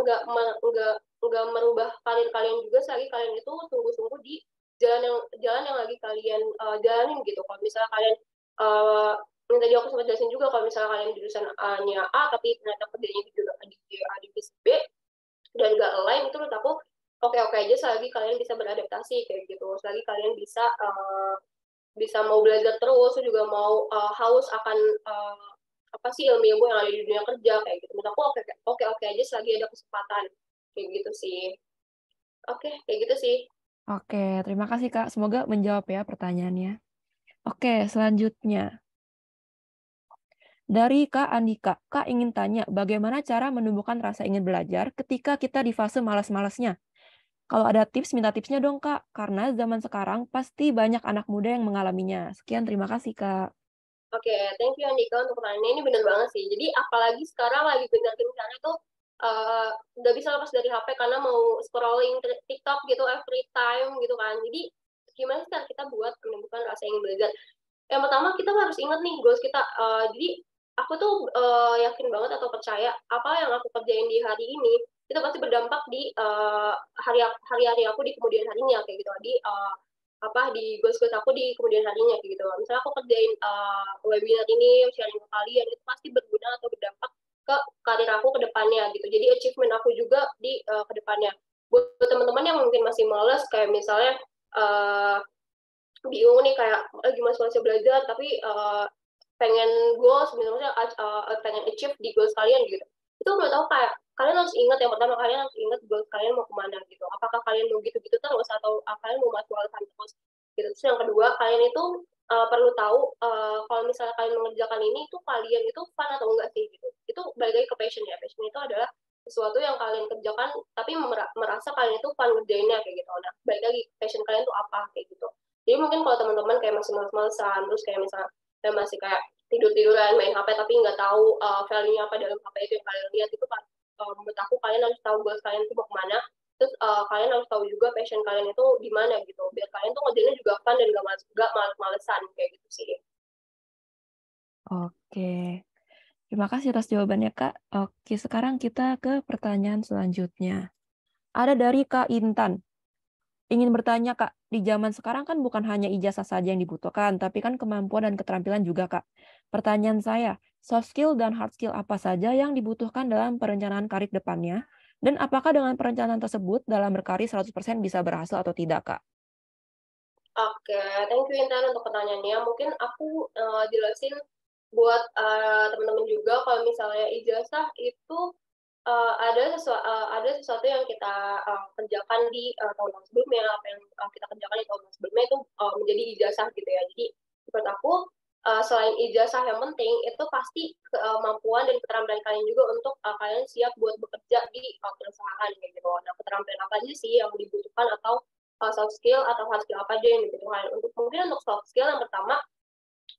Speaker 1: nggak merubah karir kalian juga selagi kalian itu sungguh-sungguh di jalan yang lagi kalian jalanin gitu. Kalau misalnya kalian yang tadi aku sempat jelasin juga, kalau misalnya kalian jurusannya A tapi ternyata kerjanya di divisi B dan nggak align, itu menurut aku oke-oke aja selagi kalian bisa beradaptasi kayak gitu, selagi kalian bisa mau belajar terus, juga mau haus akan apa sih ilmu-ilmu yang ada di dunia kerja kayak gitu. Menurut aku oke aja selagi ada kesempatan kayak gitu sih. Oke, kayak gitu sih.
Speaker 2: Oke, terima kasih Kak. Semoga menjawab ya pertanyaannya. Oke, selanjutnya. Dari Kak Andika, Kak ingin tanya bagaimana cara menumbuhkan rasa ingin belajar ketika kita di fase malas-malasnya? Kalau ada tips, minta tipsnya dong Kak, karena zaman sekarang pasti banyak anak muda yang mengalaminya. Sekian, terima kasih Kak.
Speaker 1: Oke, thank you Andika untuk pertanyaannya, ini bener banget sih. Jadi apalagi sekarang lagi gencar-gencarnya tuh nggak bisa lepas dari HP karena mau scrolling TikTok gitu every time gitu kan. Jadi gimana sih cara kita buat menumbuhkan rasa ingin belajar? Yang pertama kita harus ingat nih goals kita. Jadi aku tuh yakin banget atau percaya apa yang aku kerjain di hari ini itu pasti berdampak di hari-hari aku di kemudian harinya kayak gitu. Di goals-goals aku di kemudian harinya kayak gitu. Misalnya aku kerjain webinar ini, sharing ke kalian, itu pasti berguna atau berdampak ke karir aku ke depannya gitu. Jadi achievement aku juga di ke depannya. Buat teman-teman yang mungkin masih males kayak misalnya bingung nih kayak gimana sih belajar tapi pengen goals sebenarnya pengen achieve di goals kalian gitu, itu menurut aku kayak kalian harus ingat, yang pertama kalian harus ingat goals kalian mau kemana gitu, apakah kalian mau gitu-gitu terus atau kalian mau masukan terus gitu. Terus yang kedua kalian itu perlu tahu kalau misalnya kalian mengerjakan ini itu kalian itu fun atau enggak sih gitu. Itu balik lagi ke passion ya, passion itu adalah sesuatu yang kalian kerjakan tapi merasa kalian itu fun ngerjainnya kayak gitu. Nah balik lagi passion kalian itu apa kayak gitu. Jadi mungkin kalau teman-teman kayak masih males-malesan, terus kayak misalnya masih kayak tidur-tiduran main HP tapi nggak tahu value-nya apa dalam HP itu yang kalian lihat, itu kan menurut aku kalian harus tahu goals kalian itu mau kemana. Terus kalian harus tahu juga passion kalian itu di mana gitu, biar kalian tuh ngerjainnya juga fun dan gak males-malesan kayak gitu sih.
Speaker 2: Oke, terima kasih atas jawabannya Kak. Oke, sekarang kita ke pertanyaan selanjutnya. Ada dari Kak Intan. Ingin bertanya Kak, di zaman sekarang kan bukan hanya ijazah saja yang dibutuhkan, tapi kan kemampuan dan keterampilan juga Kak. Pertanyaan saya, soft skill dan hard skill apa saja yang dibutuhkan dalam perencanaan karir depannya? Dan apakah dengan perencanaan tersebut dalam berkarir 100% bisa berhasil atau tidak Kak?
Speaker 1: Oke, thank you Intan untuk pertanyaannya. Mungkin aku jelasin buat teman-teman juga kalau misalnya ijazah itu ada sesuatu yang kita kerjakan di tahun sebelumnya, apa yang kita kerjakan di tahun sebelumnya itu menjadi ijazah gitu ya. Jadi menurut aku selain ijazah yang penting itu pasti kemampuan dan keterampilan kalian juga untuk kalian siap buat bekerja di perusahaan kayak gitu. Nah keterampilan apa aja sih yang dibutuhkan atau soft skill atau hard skill apa aja yang dibutuhkan? Mungkin untuk soft skill yang pertama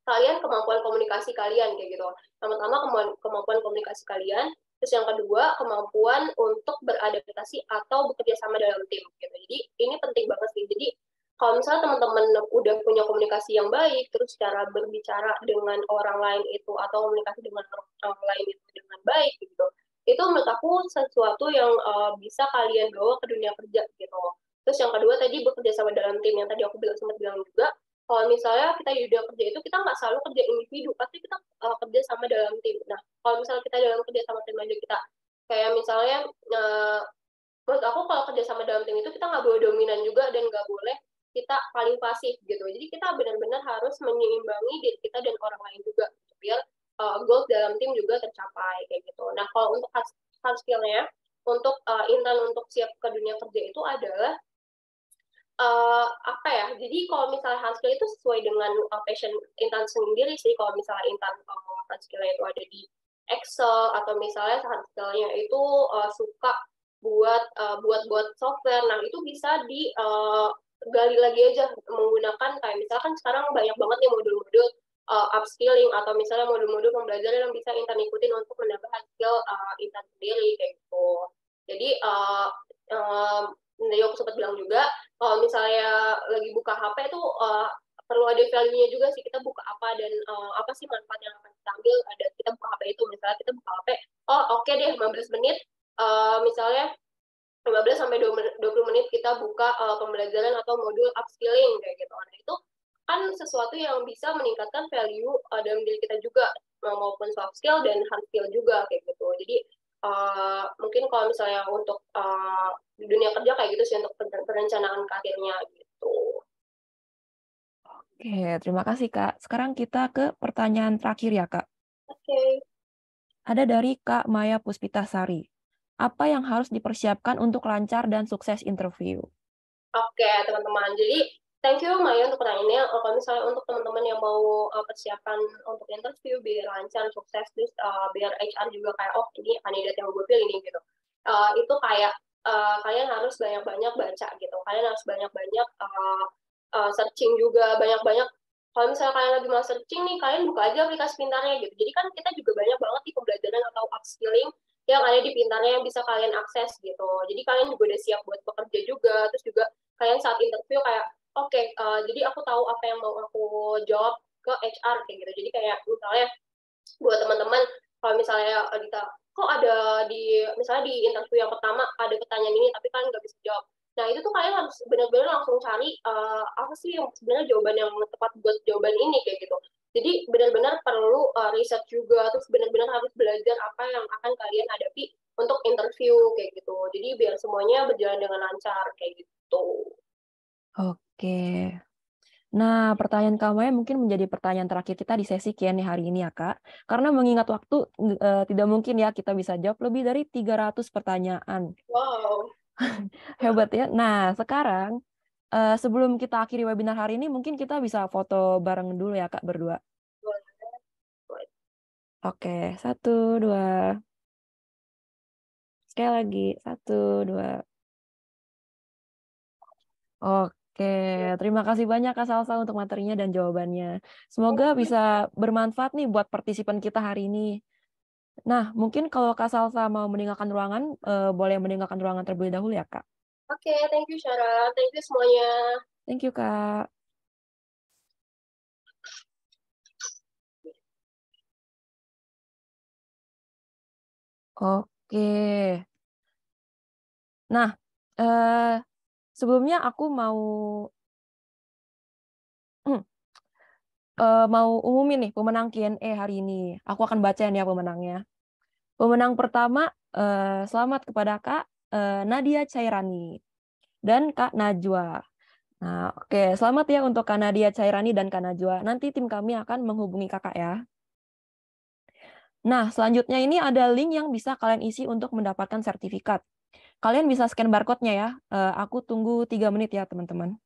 Speaker 1: kalian kemampuan komunikasi kalian kayak gitu. Yang pertama kemampuan komunikasi kalian, terus yang kedua kemampuan untuk beradaptasi atau bekerja sama dalam tim gitu. Jadi ini penting banget sih. Jadi kalau misalnya teman-teman udah punya komunikasi yang baik, terus cara berbicara dengan orang lain itu atau komunikasi dengan orang lain itu dengan baik gitu, itu menurut aku sesuatu yang bisa kalian bawa ke dunia kerja gitu. Terus yang kedua tadi bekerja sama dalam tim yang tadi aku sempat bilang juga, kalau misalnya kita di dunia kerja itu kita nggak selalu kerja individu, pasti kita kerja sama dalam tim. Nah, kalau misalnya kita dalam kerja sama tim aja kita kayak misalnya menurut aku kalau kerja sama dalam tim itu kita nggak boleh dominan juga dan nggak boleh kita paling pasif gitu. Jadi kita benar-benar harus menyeimbangi diri kita dan orang lain juga gitu, biar goals dalam tim juga tercapai kayak gitu. Nah, kalau untuk hard skill-nya untuk Intan untuk siap ke dunia kerja itu adalah apa ya, jadi kalau misalnya hard skill itu sesuai dengan passion Intan sendiri sih. Kalau misalnya Intan hard skill-nya itu ada di Excel atau misalnya hard skill-nya itu suka buat software, nah itu bisa digali lagi aja menggunakan kayak misalkan sekarang banyak banget nih modul-modul upskilling atau misalnya modul-modul pembelajaran yang bisa Intan ikutin untuk menambah skill Intan sendiri kayak gitu. Jadi tadi aku sempat bilang juga kalau misalnya lagi buka HP tuh perlu ada value-nya juga sih, kita buka apa dan apa sih manfaat yang akan kita ambil ada kita buka HP itu. Misalnya kita buka HP, oh oke deh 15 menit, misalnya 15 sampai 20 menit kita buka pembelajaran atau modul upskilling kayak gitu. Nah, itu kan sesuatu yang bisa meningkatkan value dalam diri kita juga, maupun soft skill dan hard skill juga kayak gitu. Jadi mungkin kalau misalnya untuk di dunia kerja kayak gitu sih untuk perencanaan karirnya gitu.
Speaker 2: Oke, terima kasih, Kak. Sekarang kita ke pertanyaan terakhir ya, Kak.
Speaker 1: Oke.
Speaker 2: Ada dari Kak Maya Puspitasari. Apa yang harus dipersiapkan untuk lancar dan sukses interview?
Speaker 1: Oke, teman-teman. Jadi, thank you Maya untuk pertanyaannya. Kalau misalnya untuk teman-teman yang mau persiapan untuk interview biar lancar, sukses, terus biar HR juga kayak, oh ini kandidat yang gue pilih nih gitu. Itu kayak kalian harus banyak-banyak baca gitu. Kalian harus banyak-banyak searching juga, banyak-banyak. Kalau misalnya kalian lagi mau searching nih, kalian buka aja aplikasi pintarnya gitu. Jadi kan kita juga banyak banget di pembelajaran atau upskilling yang ada di pintarnya yang bisa kalian akses gitu. Jadi kalian juga udah siap buat bekerja juga, terus juga kalian saat interview kayak oke, jadi aku tahu apa yang mau aku jawab ke HR kayak gitu. Jadi kayak misalnya buat teman-teman kalau misalnya kita kok ada di misalnya di interview yang pertama ada pertanyaan ini tapi kalian nggak bisa jawab. Nah itu tuh kalian harus benar-benar langsung cari apa sih yang sebenarnya jawaban yang tepat buat jawaban ini kayak gitu. Jadi benar-benar perlu riset juga, terus benar-benar harus belajar apa yang akan kalian hadapi untuk interview kayak gitu. Jadi biar semuanya berjalan dengan lancar kayak gitu.
Speaker 2: Oke. Nah, pertanyaan kamu ya mungkin menjadi pertanyaan terakhir kita di sesi Q&A hari ini ya, Kak. Karena mengingat waktu, tidak mungkin ya kita bisa jawab lebih dari 300 pertanyaan.
Speaker 1: Wow.
Speaker 2: Hebat ya. Nah, sekarang, sebelum kita akhiri webinar hari ini, mungkin kita bisa foto bareng dulu ya, Kak, berdua. Oke, 1, 2. Sekali lagi, 1, 2. Oke, terima kasih banyak Kak Salsa untuk materinya dan jawabannya. Semoga bisa bermanfaat nih buat partisipan kita hari ini. Nah, mungkin kalau Kak Salsa mau meninggalkan ruangan, boleh meninggalkan ruangan terlebih dahulu ya, Kak.
Speaker 1: Oke, thank you Syara, thank you semuanya.
Speaker 2: Thank you, Kak. Oke. Nah, sebelumnya aku mau mau umumin nih pemenang Q&A hari ini. Aku akan bacain ya pemenangnya. Pemenang pertama, selamat kepada Kak, Nadia Cairani dan Kak Najwa. Nah, oke, selamat ya untuk Kak Nadia Cairani dan Kak Najwa. Nanti tim kami akan menghubungi Kakak ya. Nah, selanjutnya ini ada link yang bisa kalian isi untuk mendapatkan sertifikat. Kalian bisa scan barcode-nya ya. Aku tunggu 3 menit ya, teman-teman.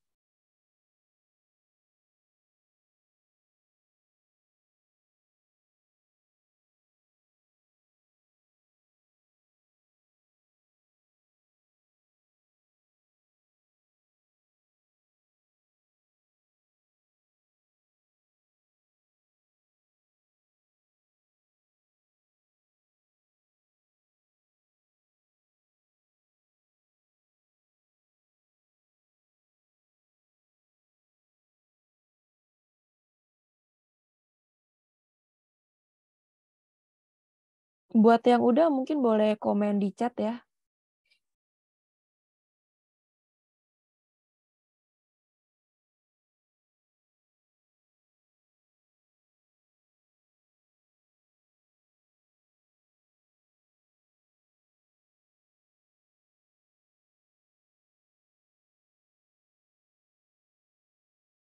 Speaker 2: Buat yang udah mungkin boleh komen di chat ya.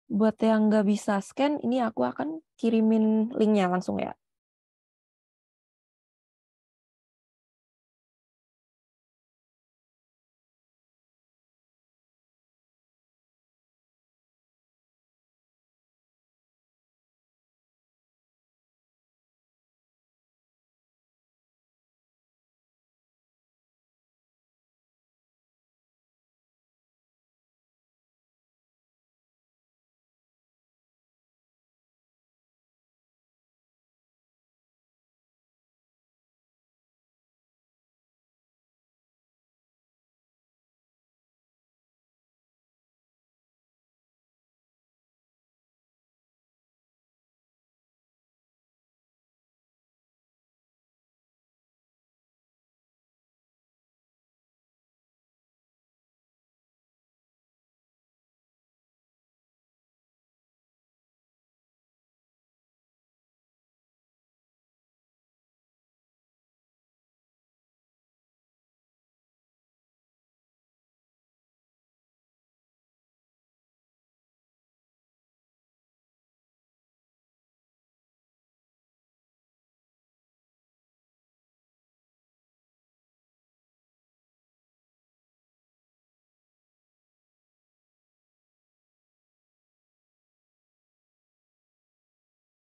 Speaker 2: Buat yang nggak bisa scan, ini aku akan kirimin linknya langsung ya.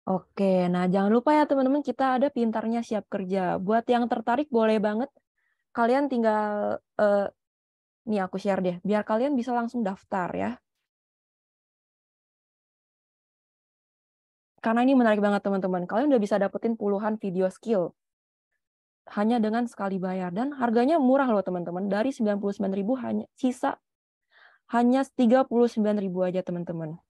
Speaker 2: Oke, nah jangan lupa ya teman-teman, kita ada Pintarnya Siap Kerja. Buat yang tertarik boleh banget kalian tinggal nih aku share deh, biar kalian bisa langsung daftar ya. Karena ini menarik banget teman-teman. Kalian udah bisa dapetin puluhan video skill hanya dengan sekali bayar, dan harganya murah loh teman-teman. Dari 99.000 hanya sisa hanya 39.000 aja teman-teman.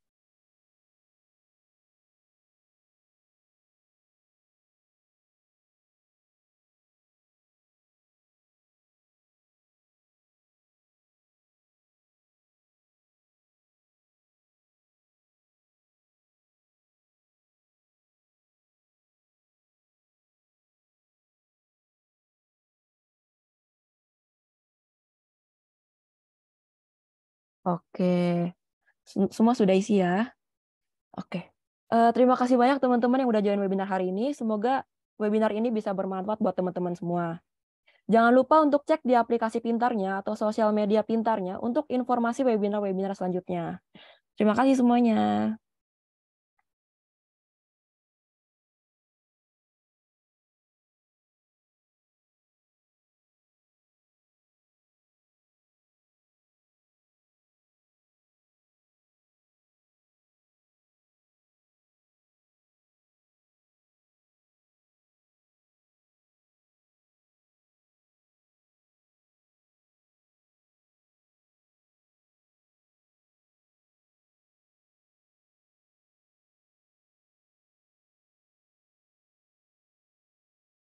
Speaker 2: Oke, semua sudah isi ya. Oke. Terima kasih banyak teman-teman yang udah join webinar hari ini. Semoga webinar ini bisa bermanfaat buat teman-teman semua. Jangan lupa untuk cek di aplikasi Pintarnya atau sosial media Pintarnya untuk informasi webinar-webinar selanjutnya. Terima kasih semuanya.